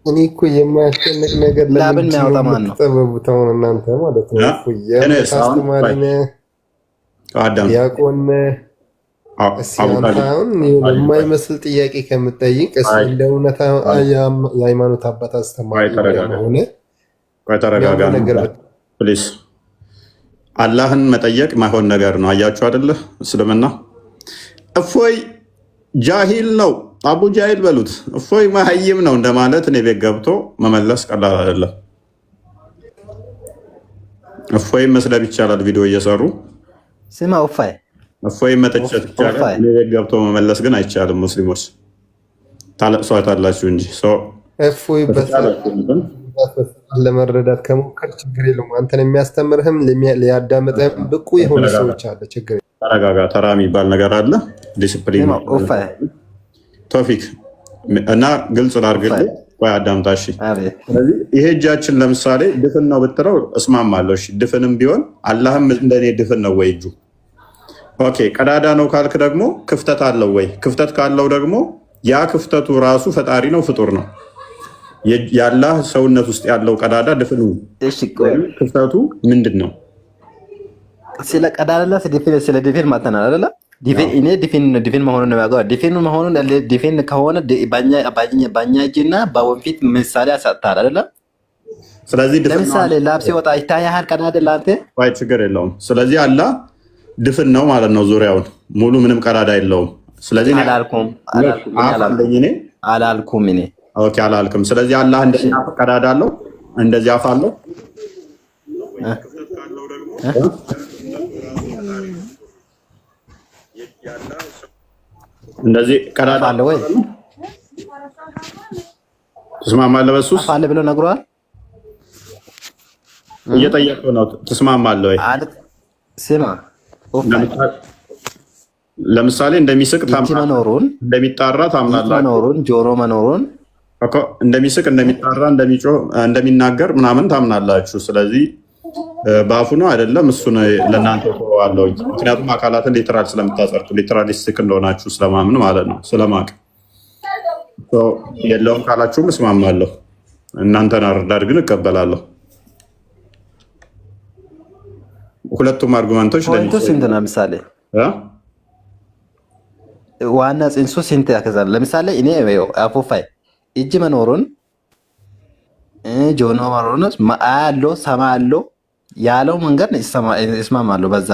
እኔ እኮ የማያስጨንቅ ነገር ላብን የሚያወጣ ማን ነው? ጥበቡታውን እናንተ ማለት ነው እኮ የአስተማሪ ነህ፣ ዲያቆን ነህ። የማይመስል ጥያቄ ከምጠይቅ እንደ እውነታ የሃይማኖት አባት አስተማሪ ሆነ ተረጋጋ ፕሊዝ። አላህን መጠየቅ ማይሆን ነገር ነው። አያችሁ አይደለ? እስልምና እፎይ ጃሂል ነው አቡ ጃሂል በሉት፣ እፎይ መሀይም ነው እንደማለት እኔ ቤት ገብቶ መመለስ ቀላል አይደለም። እፎይ መስለብ ይቻላል፣ ቪዲዮ እየሰሩ ስማ እፎይ መተቸት ይቻላል፣ እኔ ቤት ገብቶ መመለስ ግን አይቻልም። ሙስሊሞች ታለቅሷታላችሁ እንጂ እፎይ ለመረዳት ከሞከር ችግር የለውም። አንተን የሚያስተምርህም ሊያዳምጥህም ብቁ የሆነ ሰዎች አለ። ችግር ተረጋጋ። ተራ የሚባል ነገር አለ። ዲስፕሊን ቶፊክ እና ግልጽ ላድርግልህ። ቆይ አዳምጣ እሺ። ስለዚህ ይሄ እጃችን ለምሳሌ ድፍን ነው ብትለው እስማማለሁ። እሺ ድፍንም ቢሆን አላህም እንደኔ ድፍን ነው ወይ እጁ? ኦኬ ቀዳዳ ነው ካልክ ደግሞ ክፍተት አለው ወይ? ክፍተት ካለው ደግሞ ያ ክፍተቱ ራሱ ፈጣሪ ነው ፍጡር ነው? የአላህ ሰውነት ውስጥ ያለው ቀዳዳ ድፍኑ ክፍተቱ ምንድን ነው? ስለ ቀዳዳ ስለ ዲፌን ማተናል አይደለ? እኔ ዲፌን መሆኑን ነው ያውቀው። ዲፌን መሆኑን ዲፌን ከሆነ ባኛ እጅና በወንፊት ምሳሌ ያሳጣል አይደለ? ስለዚህ ለምሳሌ ላብ ሲወጣ ይታያል ቀዳዳ ለአንተ ወይ ችግር የለውም። ስለዚህ አላህ ድፍን ነው ማለት ነው። ዙሪያውን ሙሉ ምንም ቀዳዳ የለውም። ስለዚህ አላልኩም እኔ ኦኬ አላልኩም። ስለዚህ አላህ እንደዚህ ቀዳዳ አለው፣ እንደዚህ አፍ አለው። እንደዚህ ቀዳዳ አለው ወይ? ትስማማለህ? በሱስ አፍ አለ ብሎ ነግሯል። እየጠየቀው ነው። ትስማማለህ ወይ? ስማ ለምሳሌ እንደሚስቅ መኖሩን እንደሚጣራ ታምናለህ? መኖሩን ጆሮ መኖሩን እኮ እንደሚስቅ እንደሚጣራ እንደሚጮህ እንደሚናገር ምናምን ታምናላችሁ። ስለዚህ በአፉ ነው አይደለም? እሱን ለእናንተ ተዋለው። ምክንያቱም አካላትን ሊትራል ስለምታጸርቱ ሊትራሊስቲክ እንደሆናችሁ ስለማምን ማለት ነው። ስለማቅ የለውም ካላችሁም እስማማለሁ። እናንተን አርዳድ ግን እቀበላለሁ። ሁለቱም አርጉመንቶች ስንት ነው? ለምሳሌ ዋና ጽንሱ ስንት ያከዛል? ለምሳሌ እኔ አፎፋይ እጅ መኖሩን ጆኖ መኖሩን አያለው ሰማ አለው ያለው መንገድ እስማማለሁ። በዛ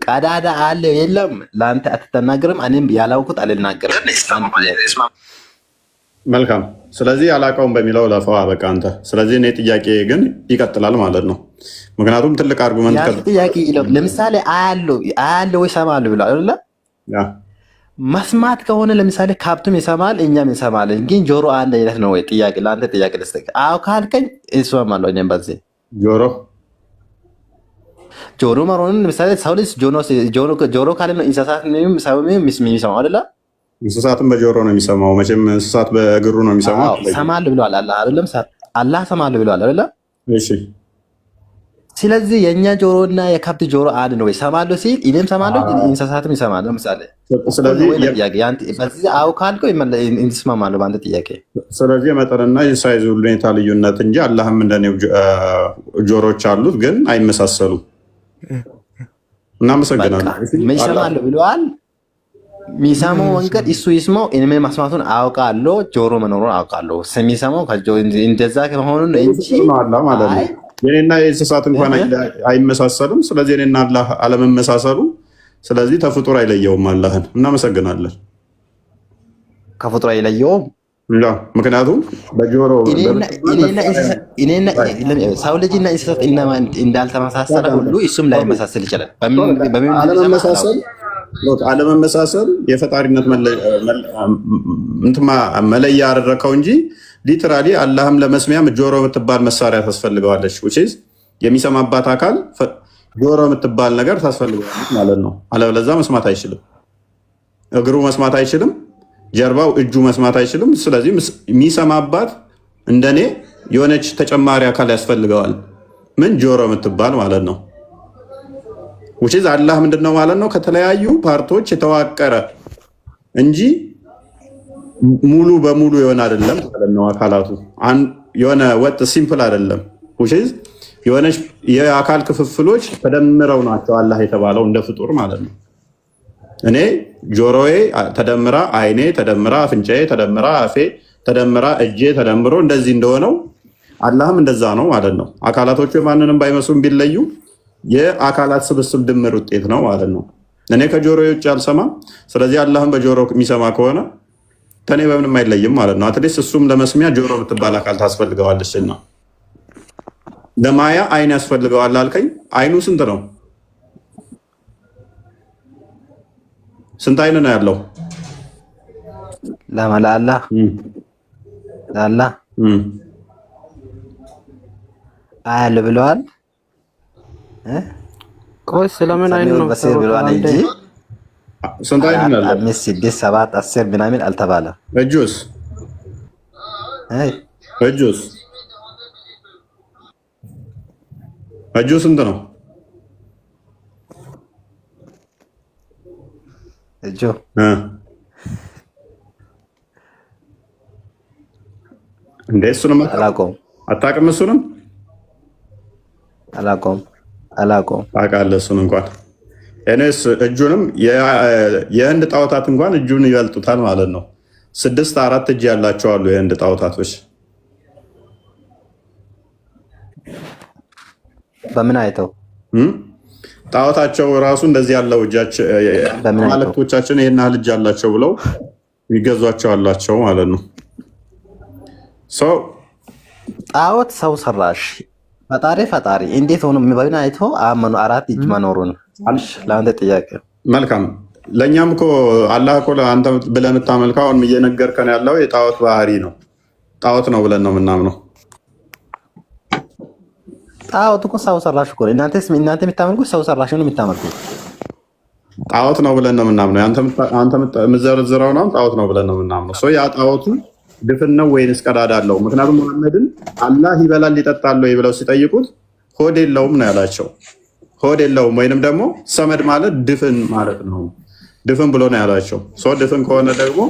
ቀዳዳ አለ የለም ለአንተ አትተናገርም፣ እኔም ያላውኩት አልናገርም። መልካም። ስለዚህ አላውቀውም በሚለው ለፈዋ በቃ አንተ። ስለዚህ እኔ ጥያቄ ግን ይቀጥላል ማለት ነው። ምክንያቱም ትልቅ አርጉመንት ጥያቄ ለምሳሌ አያለው ወይ ሰማሉ ብላ አይደለ? መስማት ከሆነ ለምሳሌ ካብቱም ይሰማል እኛም እንሰማለን፣ ግን ጆሮ አንድ አይነት ነው ወይ? ጥያቄ ለአንተ ጥያቄ ልስጥህ። አዎ ካልከኝ እስማማለሁ። እኔም በዚህ ጆሮ መሆኑን ለምሳሌ ሰው ልጅ ጆሮ ካለ ነው እንስሳት ሰው የሚሰማው አይደለ? እንስሳትም በጆሮ ነው የሚሰማው። መቼም እንስሳት በእግሩ ነው የሚሰማው። ሰማል ብለዋል አላህ አይደለም? አላህ ሰማል ብለዋል አይደለ? እሺ። ስለዚህ የእኛ ጆሮ እና የከብት ጆሮ አንድ ነው ወይ? ሰማለሁ ሲል እኔም ሰማለሁ እንስሳትም ይሰማል። ለምሳሌ ስለዚህ በዚህ አው ካልከው እንስማማለሁ በአንተ ጥያቄ። ስለዚህ የመጠንና የሳይዝ ሁኔታ ልዩነት እንጂ አላህም እንደኔው ጆሮች አሉት፣ ግን አይመሳሰሉም። እናመሰግናለን። ይሰማል ብለዋል። የሚሰማው መንገድ እሱ ይስማው፣ እኔ መስማቱን አውቃለሁ፣ ጆሮ መኖሩን አውቃለሁ። የሚሰማው እንደዛ ከመሆኑን እንጂ ማለት ነው። የኔና የእንስሳት እንኳን አይመሳሰሉም። ስለዚህ የኔና አላህ አለመመሳሰሉ፣ ስለዚህ ተፍጡር አይለየውም አላህን። እናመሰግናለን። ከፍጡር አይለየውም። ምክንያቱም በጆሮ ሰው ልጅና እንስሳት እንዳልተመሳሰለ ሁሉ እሱም ላይመሳሰል ይችላል። አለመመሳሰል የፈጣሪነት መለያ ያደረከው እንጂ ሊትራሊ አላህም ለመስሚያም ጆሮ የምትባል መሳሪያ ታስፈልገዋለች። የሚሰማባት አካል ጆሮ የምትባል ነገር ታስፈልገዋለች ማለት ነው። አለበለዚያ መስማት አይችልም። እግሩ መስማት አይችልም። ጀርባው እጁ መስማት አይችልም። ስለዚህ የሚሰማባት እንደኔ የሆነች ተጨማሪ አካል ያስፈልገዋል። ምን ጆሮ የምትባል ማለት ነው። ውጪዝ አላህ ምንድነው ማለት ነው? ከተለያዩ ፓርቶች የተዋቀረ እንጂ ሙሉ በሙሉ የሆነ አይደለም ማለት ነው። አካላቱ የሆነ ወጥ ሲምፕል አይደለም። ውጪዝ የሆነች የአካል ክፍፍሎች ተደምረው ናቸው አላህ የተባለው እንደ ፍጡር ማለት ነው። እኔ ጆሮዬ ተደምራ፣ አይኔ ተደምራ፣ አፍንጫዬ ተደምራ፣ አፌ ተደምራ፣ እጄ ተደምሮ እንደዚህ እንደሆነው አላህም እንደዛ ነው ማለት ነው። አካላቶቹ የማንንም ባይመስሉም ቢለዩ የአካላት ስብስብ ድምር ውጤት ነው ማለት ነው። እኔ ከጆሮዬ ውጭ አልሰማም። ስለዚህ አላህም በጆሮ የሚሰማ ከሆነ ከኔ በምንም አይለይም ማለት ነው። አትሊስት እሱም ለመስሚያ ጆሮ የምትባል አካል ታስፈልገዋለች እና ለማያ አይን ያስፈልገዋል አልከኝ። አይኑ ስንት ነው? ስንት አይን ነው ያለው? ለአላህ አያል ብለዋል። ቆይ ስለምን አይን ነው ብለዋል እንጂ ስንት አይን ነው ያለው? 5 6 7 10 ምናምን አልተባለም። እጁስ እጁ ስንት ነው? እጁ እንዴ? እሱንም አላውቀውም አታውቅም? እሱንም አላውቀውም። ታውቃለህ? እሱን እንኳን እኔስ እጁንም የህንድ ጣዖታት እንኳን እጁን ይበልጡታል ማለት ነው። 6 እጅ ያላቸው አሉ የህንድ ጣዖታቶች። በምን አይተው ጣዖታቸው ራሱ እንደዚህ ያለው እጃቸው ማለክቶቻችን ይሄን ያህል እጅ አላቸው ብለው ይገዟቸው አላቸው ማለት ነው። ጣዖት ሰው ሰራሽ ፈጣሪ እንዴት ሆኖ በምን አይተው አመኑ 4 እጅ መኖሩን? ለአንተ ጥያቄ መልካም። ለእኛም እኮ አላህ እኮ አንተ ብለህ የምታመልከው አሁን እየነገርከን ያለው የጣዖት ባህሪ ነው። ጣዖት ነው ብለን ነው የምናምነው። ጣዖት እኮ ሰው ሰራሽ እኮ ነው። እናንተ የምታመልኩት ሰው ሰራሽ ነው የምታመልኩት። ጣዖት ነው ብለን ነው የምናምነው። አንተ የምትዘረዝረው ነው ጣዖት ነው ብለን ነው የምናምነው። ያ ጣዖቱ ድፍን ነው ወይንስ ቀዳዳ አለው? ምክንያቱም መሐመድን አላህ ይበላል ይጠጣል ወይ ብለው ሲጠይቁት ሆድ የለውም ነው ያላቸው። ሆድ የለውም ወይንም ደግሞ ሰመድ ማለት ድፍን ማለት ነው። ድፍን ብሎ ነው ያላቸው። ድፍን ከሆነ ደግሞ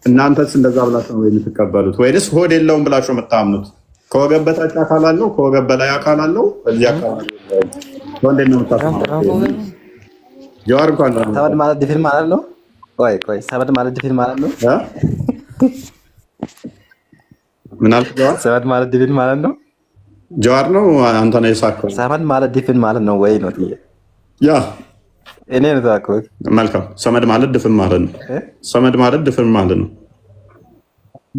እናንተስ እንደዛ ብላችሁ ነው የምትቀበሉት ወይንስ ሆድ የለውም ብላችሁ የምታምኑት? ከወገብ በታች አካል አለው፣ ከወገብ በላይ አካል አለው። እዚህ አካባቢ ወንዴ ነው የምታስማሙት። ጀዋር እንኳን ሰመድ ማለት ድፍን ማለት ነው። ቆይ ሰመድ ማለት ድፍን ማለት ነው። ምን አልክ? ሰመድ ማለት ድፍን ማለት ነው። ጀዋር ነው አንተ ነው የሳከው። ሰመድ ማለት ድፍን ማለት ነው ወይ ነው? ያ እኔ ነው ታውቁት። መልካም። ሰመድ ማለት ድፍን ማለት ነው። ሰመድ ማለት ድፍን ማለት ነው።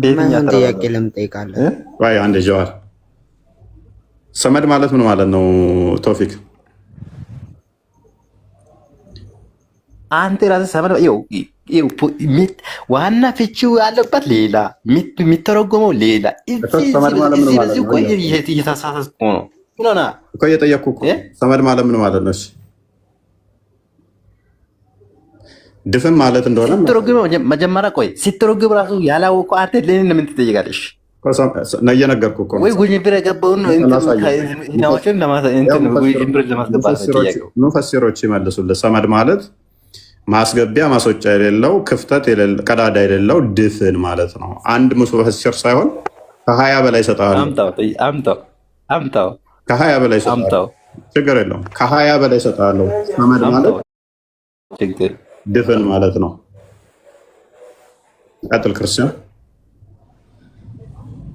በየትኛው ጥያቄ ለምን ጠይቃለህ? ወይ አንዴ ጀዋር ሰመድ ማለት ምን ማለት ነው? ቶፊክ አንተ ራስህ ሰመድ ዋና ፍቺው ያለበት ሌላ የሚተረጎመው ሌላ። እዚህ ቆይ እየተሳሳትኩ ነው እኮ እየጠየቅኩ እኮ። ሰመድ ማለት ምን ማለት ነው? ድፍን ማለት እንደሆነ መጀመሪያ ቆይ ሲተረጎም ራሱ ያላወቀው አንተ ለኔ ምን ትጠይቃለሽ? እየነገርኩህ እኮ ወይ ጉጅብር የገባውን ሙፈሲሮች ይመልሱልህ። ሰመድ ማለት ማስገቢያ ማስወጫ የሌለው ክፍተት ቀዳዳ የሌለው ድፍን ማለት ነው። አንድ ሙፈሲር ሳይሆን ከ20 በላይ ይሰጣሉ። ከ20 በላይ ይሰጣሉ። ችግር የለውም። ከ20 በላይ ይሰጣሉ። ሰመድ ማለት ድፍን ማለት ነው። ቀጥል ክርስቲያን።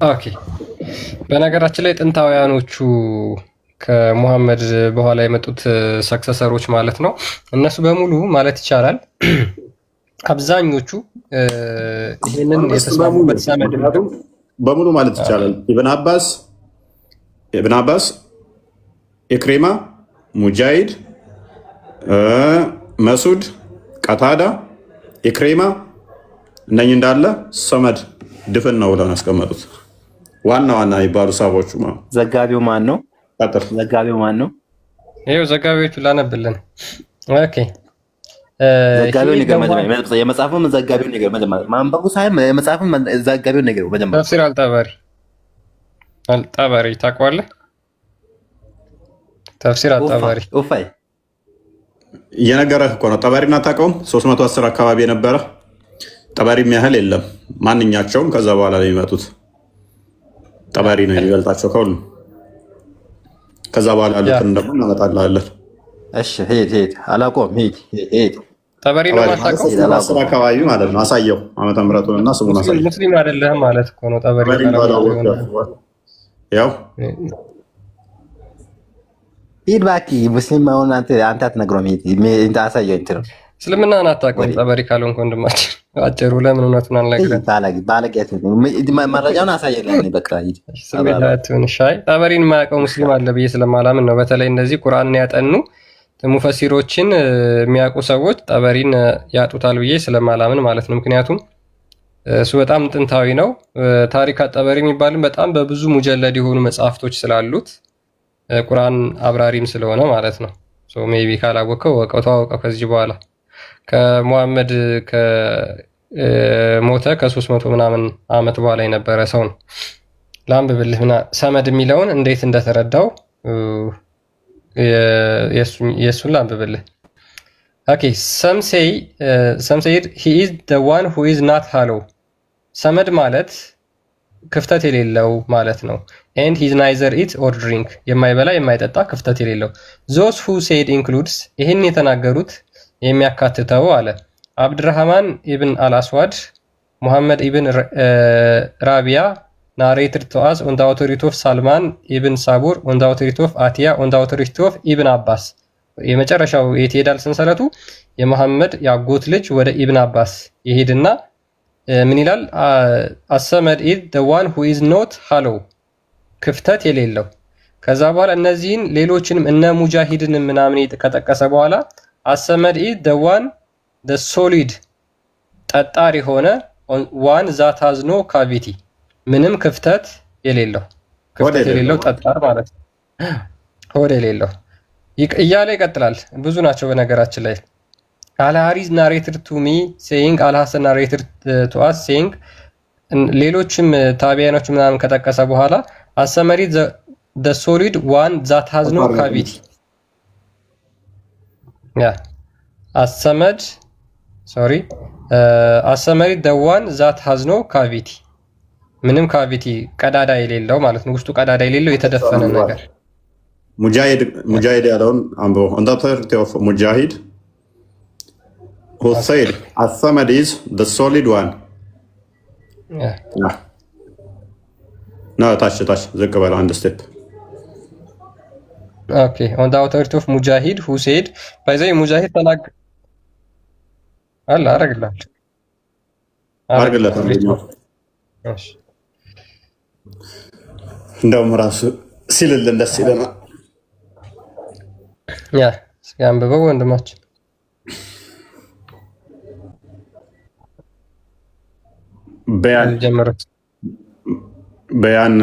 ኦኬ። በነገራችን ላይ ጥንታውያኖቹ ከሙሐመድ በኋላ የመጡት ሰክሰሰሮች ማለት ነው፣ እነሱ በሙሉ ማለት ይቻላል አብዛኞቹ ይሄንን የተስማሙበት ሰመድ በሙሉ ማለት ይቻላል። ኢብን አባስ፣ ኢክሪማ፣ ሙጃሂድ፣ መሱድ፣ ቀታዳ፣ ኢክሪማ እነኝ እንዳለ ሰመድ ድፍን ነው ብለው ያስቀመጡት ዋና የሚባሉ ሳቦቹ። ዘጋቢው ማን ነው? ዘጋቢው ማን ነው? ይኸው ዘጋቢዎቹ ላነብልን። ኦኬ ዘጋቢውን ነገር መጀመሪያ የመጽሐፉን ዘጋቢውን ነገር መጀመሪያ ማንበቡ ሳይሆን የመጽሐፉን ዘጋቢውን ነገር መጀመሪያ። ተፍሲር አልጣበሪ ታውቀዋለህ? ተፍሲር አልጣበሪ ኡፋይ እየነገረህ እኮ ነው። ጠበሪን አታውቀውም? 310 አካባቢ የነበረ ጠበሪም ያህል የለም። ማንኛቸውም ከዛ በኋላ ነው የሚመጡት። ጠበሪ ነው የሚበልጣቸው ከሁሉም። ከዛ በኋላ ያሉትን ደግሞ እናመጣላለን። እሺ ሄድ አላውቀውም። ሄድ ጠበሪ ነው የማታውቀው አካባቢ ማለት ነው። አሳየው ዓመተ ምሕረቱን እና ስሙን አሳየው። ሙስሊም አይደለህም ማለት እኮ ነው። ጠበሪ ያው ሂድ እባክህ። ሙስሊም አሁን አንተ አትነግረውም። ሂድ አሳየው። እንትን እስልምናን አታውቅም። ጠበሪ ካልሆንክ ወንድማችን አጭሩ ለምን እውነቱን አልነግረህም? መረጃውን አሳየን። በቃ ስሜታችሁን ሻይ ጠበሪን የማያውቀው ሙስሊም አለ ብዬ ስለማላምን ነው። በተለይ እንደዚህ ቁርአንን ያጠኑ ሙፈሲሮችን የሚያውቁ ሰዎች ጠበሪን ያጡታል ብዬ ስለማላምን ማለት ነው። ምክንያቱም እሱ በጣም ጥንታዊ ነው። ታሪክ ጠበሪ የሚባልም በጣም በብዙ ሙጀለድ የሆኑ መጽሐፍቶች ስላሉት ቁርአን አብራሪም ስለሆነ ማለት ነው። ሜይ ቢ ካላወቀው ወቀው ተዋወቀው። ከዚህ በኋላ ከሙሐመድ ሞተ ከ300 ምናምን ዓመት በኋላ የነበረ ሰው ነው። ላንብብልህ ሰመድ የሚለውን እንዴት እንደተረዳው የእሱን ላንብብልህ። ኦኬ some say he is the one who is not hollow። ሰመድ ማለት ክፍተት የሌለው ማለት ነው። and he's neither eat or drink የማይበላ የማይጠጣ ክፍተት የሌለው those who said includes ይህን የተናገሩት የሚያካትተው አለ አብድራህማን ኢብን አልአስዋድ ሙሐመድ ኢብን ራቢያ narrated to us on the authority of Salman ibn Sabur on the authority of Atiyah on the authority of Ibn Abbas የመጨረሻው የት ይሄዳል ሰንሰለቱ የመሐመድ ያጎት ልጅ ወደ ኢብን አባስ ይሄድና ምን ይላል አሰመድ ኢዝ the one who is not hollow ክፍተት የሌለው ከዛ በኋላ እነዚህን ሌሎችንም እነ ሙጃሂድን ምናምን ከጠቀሰ በኋላ አሰመድ ኢዝ the one the solid ጠጣር የሆነ one that has no cavity ምንም ክፍተት የሌለው ጠጣር ማለት ነው ሆድ የሌለው እያለ ይቀጥላል ብዙ ናቸው በነገራችን ላይ አልሃሪዝ narrated to me saying አልሐሰን narrated to us saying ሌሎችም ታቢያኖች ምናምን ከጠቀሰ በኋላ አሰመሪ the solid one that has no cavity አሰመሪ the one that has no cavity ምንም ካቪቲ ቀዳዳ የሌለው ማለት ነው ውስጡ ቀዳዳ የሌለው የተደፈነ ነገር ሙጃሂድ ያለውን አንብቦ on the authority of ሙጃሂድ who said as-samad is the solid one ታች ዝቅ በል አንድ ስቴፕ ኦኬ on the authority of ሙጃሂድ who said ባይዘይ ሙጃሂድ ተናገ አለ አረግላት እሺ እንደውም ራሱ ሲልልን ደስ ይለናል እስኪ አንብበው ወንድማችን በያን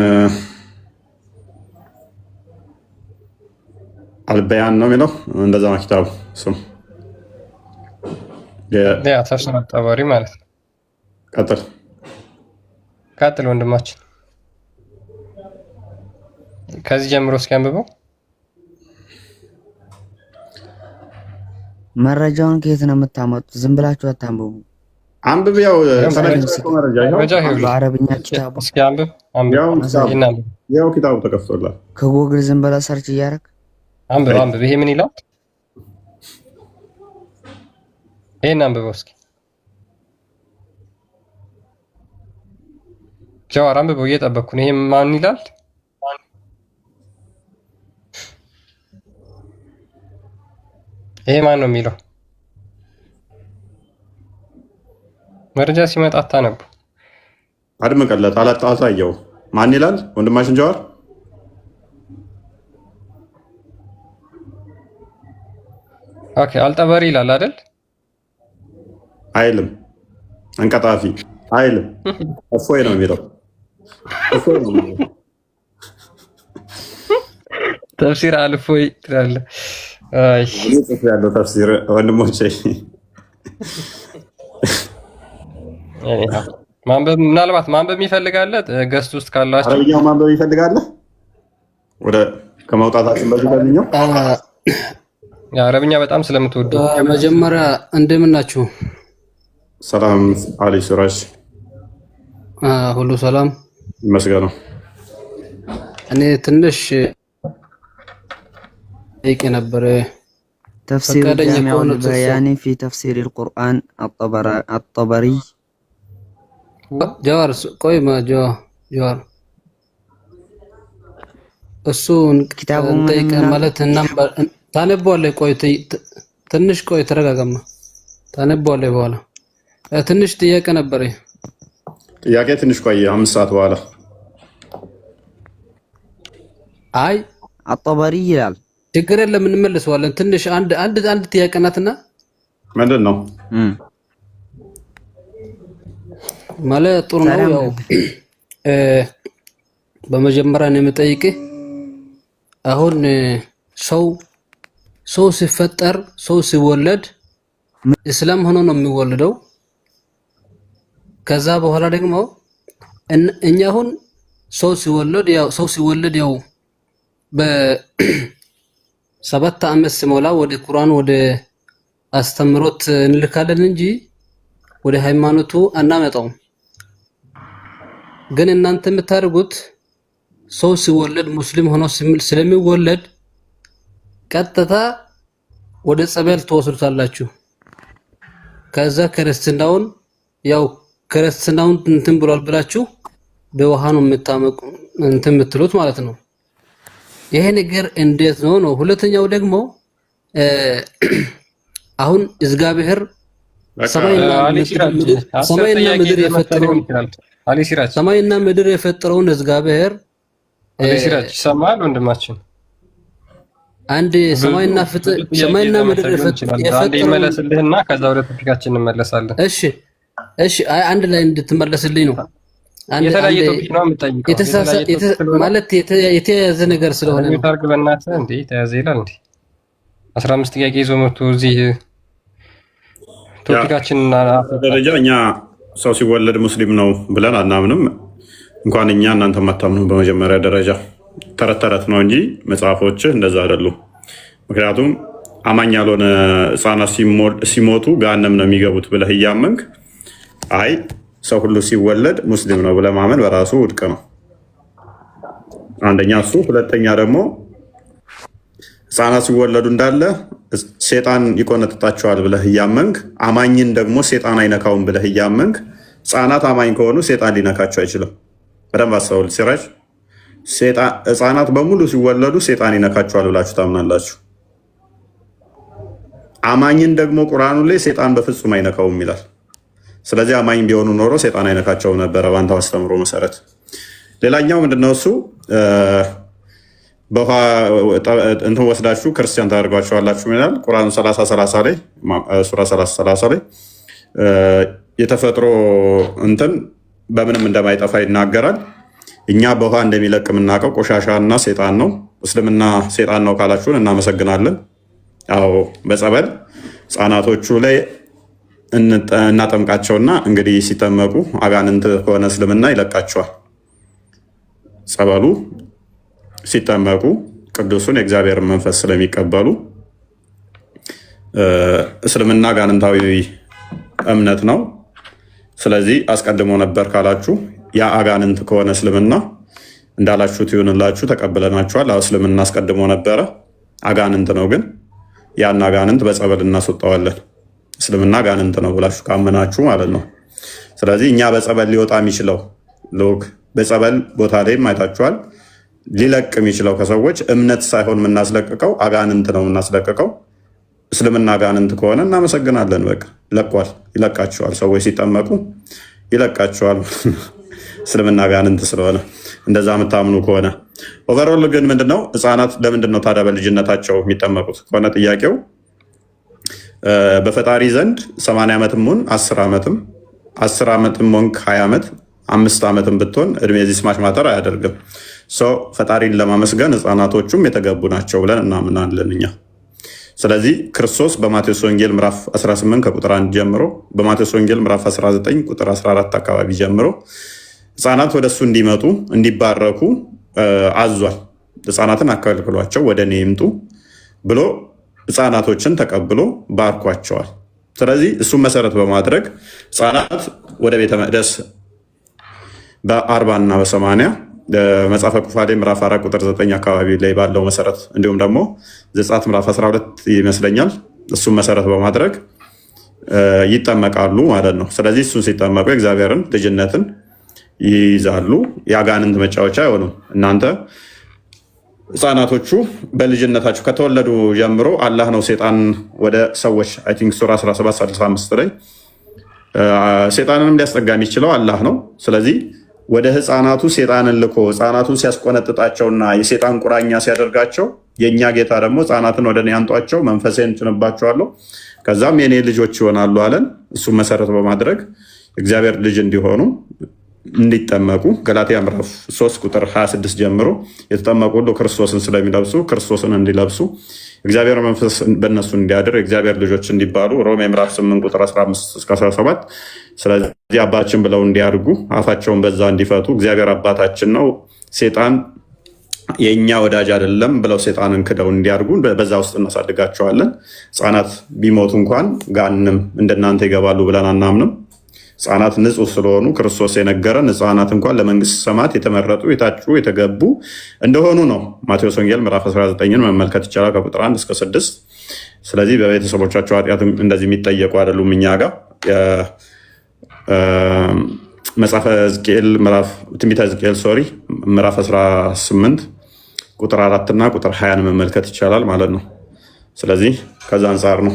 አልበያን ነው የሚለው እንደዛ ነው ኪታቡ ስም ተፍሲር ጠበሪ ማለት ነው ቀጥል ወንድማችን ከዚህ ጀምሮ እስኪ አንብበው መረጃውን ከየት ነው የምታመጡት ዝም ብላችሁ አታንብቡ አንብብ ያው በአረብኛ ኪታቡ እስኪ አንብብ ያው ኪታቡ ተከፍቶላል ከጎግል ዝም ብለህ ሰርች እያደረግ አንብብ ይሄ ምን ይላል ይሄን አንብበው እስኪ ጀዋር አንብበው እየጠበቅኩ ነው ይሄ ማን ይላል ይሄ ማን ነው የሚለው መረጃ ሲመጣ አታነቡ አድምቀለት አሳየው ማን ይላል ወንድማችን ጀዋር ኦኬ አልጠበሪ ይላል አይደል አይልም አንቀጣፊ አይልም እፎይ ነው የሚለው ተፍሲር አልፎይ ትላለ ያለው ተፍሲር ወንድሞቼ ማንበብ ምናልባት ማንበብ ይፈልጋለ ገስት ውስጥ ካላችሁ አረብኛው ማንበብ ይፈልጋለ ወደ ከመውጣታችን በፊት ያልኛው አረብኛ በጣም ስለምትወዱ መጀመሪያ እንደምን ናችሁ ሰላም አሊ ሱራጅ ሁሉ ሰላም ይመስገነው እኔ ትንሽ ነበር تفسير جامع البيان في تفسير القرآن الطبري جوار ቆይ ጀዋር እሱን ኪታቡን ጠይቀ ማለት ነበር ታነባለህ ቆይ ትንሽ ቆይ ተረጋጋማ ታነባለህ በኋላ ትንሽ ጥያቄ ነበር ጥያቄ ትንሽ ቆይ 5 ሰዓት በኋላ አይ الطبري ይላል ችግር የለም እንመልሰዋለን ትንሽ አንድ ጥያቄ ናትና ምንድነው ማለት ጥሩ ነው ያው በመጀመሪያ ነው የምጠይቅህ አሁን ሰው ሲፈጠር ሰው ሲወለድ እስላም ሆኖ ነው የሚወለደው ከዛ በኋላ ደግሞ እኛ አሁን ሰው ሲወለድ ያው በ7 ዓመት ሲሞላ ወደ ቁርአን ወደ አስተምሮት እንልካለን እንጂ ወደ ሃይማኖቱ አናመጣውም ግን እናንተ የምታደርጉት ሰው ሲወለድ ሙስሊም ሆኖ ስለሚወለድ ቀጥታ ወደ ጸበል ተወስዱታላችሁ። ከዛ ክርስትናውን ያው ክርስትናውን እንትን ብሏል ብላችሁ በውሃ ነው የምታመቁ እንትን የምትሉት ማለት ነው። ይሄ ነገር እንዴት ነው? ሁለተኛው ደግሞ አሁን እግዚአብሔር ሰማይና ምድር የፈጠረውን እግዚአብሔር ሲራጅ ይሰማል ወንድማችን። አንድ ሰማይና ምድር የፈጠረውን ይመለስልህና ከዛ ወደ ቶፒካችን እንመለሳለን። እሺ አንድ ላይ እንድትመለስልኝ ነው። የተለያየ ቶፒክ ነው የምጠይቀው ማለት የተያዘ ነገር ስለሆነ ነው። ታርግ በእናትህ እንዴ ተያዘ ይላል እንዴ 15 ጥያቄ ይዞ መጥቶ እዚህ ቶፒካችን ደረጃ እኛ ሰው ሲወለድ ሙስሊም ነው ብለን አናምንም። እንኳን እኛ እናንተ ማታምኑ። በመጀመሪያ ደረጃ ተረት ተረት ነው እንጂ መጽሐፎች እንደዛ አይደሉም። ምክንያቱም አማኝ ያልሆነ ህፃናት ሲሞቱ ገሃነም ነው የሚገቡት ብለህ እያመንክ አይ ሰው ሁሉ ሲወለድ ሙስሊም ነው ብለህ ማመን በራሱ ውድቅ ነው። አንደኛ እሱ። ሁለተኛ ደግሞ ህፃናት ሲወለዱ እንዳለ ሴጣን ይቆነጥጣቸዋል ብለህ እያመንክ አማኝን ደግሞ ሴጣን አይነካውም ብለህ እያመንክ ህፃናት አማኝ ከሆኑ ሴጣን ሊነካቸው አይችልም። በደንብ አስተውል ሲራጅ። ህፃናት በሙሉ ሲወለዱ ሴጣን ይነካቸዋል ብላችሁ ታምናላችሁ። አማኝን ደግሞ ቁርአኑ ላይ ሴጣን በፍጹም አይነካውም ይላል። ስለዚህ አማኝ ቢሆኑ ኖሮ ሴጣን አይነካቸውም ነበረ በአንተ አስተምሮ መሰረት። ሌላኛው ምንድነው እሱ በውሃ እንትን ወስዳችሁ ክርስቲያን ታደርጓቸዋላችሁ ይላል ቁርአን 30 ላይ ሱራ 30 ላይ የተፈጥሮ እንትን በምንም እንደማይጠፋ ይናገራል። እኛ በውሃ እንደሚለቅ የምናውቀው ቆሻሻና ሴጣን ነው። እስልምና ሴጣን ነው ካላችሁን እናመሰግናለን። አዎ በጸበል ህፃናቶቹ ላይ እናጠምቃቸውና እንግዲህ ሲጠመቁ አጋንንት ከሆነ እስልምና ይለቃቸዋል። ጸበሉ ሲጠመቁ ቅዱሱን የእግዚአብሔር መንፈስ ስለሚቀበሉ እስልምና አጋንንታዊ እምነት ነው። ስለዚህ አስቀድሞ ነበር ካላችሁ ያ አጋንንት ከሆነ እስልምና እንዳላችሁት ይሁንላችሁ፣ ተቀብለናችኋል። እስልምና አስቀድሞ ነበረ፣ አጋንንት ነው። ግን ያን አጋንንት በጸበል እናስወጣዋለን። እስልምና አጋንንት ነው ብላችሁ ካመናችሁ ማለት ነው። ስለዚህ እኛ በጸበል ሊወጣ የሚችለው በጸበል ቦታ ላይም አይታችኋል፣ ሊለቅ የሚችለው ከሰዎች እምነት ሳይሆን የምናስለቅቀው አጋንንት ነው የምናስለቅቀው። እስልምና አጋንንት ከሆነ እናመሰግናለን። በቃ ለቋል፣ ይለቃቸዋል። ሰዎች ሲጠመቁ ይለቃቸዋል። እስልምና አጋንንት ስለሆነ እንደዛ የምታምኑ ከሆነ ኦቨርኦል ግን ምንድነው ህፃናት ለምንድነው ታዲያ በልጅነታቸው የሚጠመቁት ከሆነ ጥያቄው በፈጣሪ ዘንድ 80 ዓመትም ሆን 10 ዓመትም ሆን 20 ዓመት 5 ዓመትም ብትሆን እድሜ እዚህ ስማች ማተር አያደርግም። ፈጣሪን ለማመስገን ህፃናቶቹም የተገቡ ናቸው ብለን እናምናለን እኛ። ስለዚህ ክርስቶስ በማቴዎስ ወንጌል ምዕራፍ 18 ከቁጥር 1 ጀምሮ በማቴዎስ ወንጌል ምዕራፍ 19 ቁጥር 14 አካባቢ ጀምሮ ህፃናት ወደሱ እንዲመጡ እንዲባረኩ አዟል። ህፃናትን አከልክሏቸው ወደ እኔ ይምጡ ብሎ ህፃናቶችን ተቀብሎ ባርኳቸዋል። ስለዚህ እሱን መሰረት በማድረግ ህፃናት ወደ ቤተ መቅደስ በ40 እና በ80 መጽሐፈ ኩፋሌ ምዕራፍ 4 ቁጥር 9 አካባቢ ላይ ባለው መሰረት እንዲሁም ደግሞ ዘጸአት ምዕራፍ 12 ይመስለኛል እሱን መሰረት በማድረግ ይጠመቃሉ ማለት ነው። ስለዚህ እሱን ሲጠመቁ የእግዚአብሔርን ልጅነትን ይይዛሉ። የአጋንንት መጫወቻ አይሆኑም። እናንተ ህፃናቶቹ በልጅነታቸው ከተወለዱ ጀምሮ አላህ ነው ሴጣን ወደ ሰዎች አይ ቲንክ ሱራ 17:35 ላይ ሴጣንንም ሊያስጠጋ የሚችለው አላህ ነው። ስለዚህ ወደ ህፃናቱ ሴጣንን ልኮ ህፃናቱን ሲያስቆነጥጣቸውና የሴጣን ቁራኛ ሲያደርጋቸው የእኛ ጌታ ደግሞ ህፃናትን ወደ እኔ አንጧቸው መንፈሴን እጭንባቸዋለሁ ከዛም የኔ ልጆች ይሆናሉ አለን። እሱም መሰረት በማድረግ እግዚአብሔር ልጅ እንዲሆኑ እንዲጠመቁ ገላትያ ምዕራፍ 3 ቁጥር 26 ጀምሮ የተጠመቁ ሁሉ ክርስቶስን ስለሚለብሱ ክርስቶስን እንዲለብሱ እግዚአብሔር መንፈስ በእነሱ እንዲያድር እግዚአብሔር ልጆች እንዲባሉ ሮሜ ምዕራፍ 8 ቁጥር 15-17 ስለዚህ አባታችን ብለው እንዲያድጉ አፋቸውን በዛ እንዲፈቱ እግዚአብሔር አባታችን ነው ሴጣን የእኛ ወዳጅ አይደለም ብለው ሴጣንን ክደው እንዲያድጉ በዛ ውስጥ እናሳድጋቸዋለን። ህፃናት ቢሞቱ እንኳን ጋንም እንደናንተ ይገባሉ ብለን አናምንም። ሕፃናት ንጹህ ስለሆኑ ክርስቶስ የነገረን ሕፃናት እንኳን ለመንግስት ሰማያት የተመረጡ የታጩ የተገቡ እንደሆኑ ነው። ማቴዎስ ወንጌል ምዕራፍ 19ን መመልከት ይቻላል ከቁጥር 1 እስከ 6። ስለዚህ በቤተሰቦቻቸው ኃጢአት እንደዚህ የሚጠየቁ አይደሉም። እኛ ጋር መጽሐፈ ሕዝቅኤል ትንቢተ ሕዝቅኤል ምዕራፍ 18 ቁጥር 4 እና ቁጥር 20ን መመልከት ይቻላል ማለት ነው። ስለዚህ ከዛ አንጻር ነው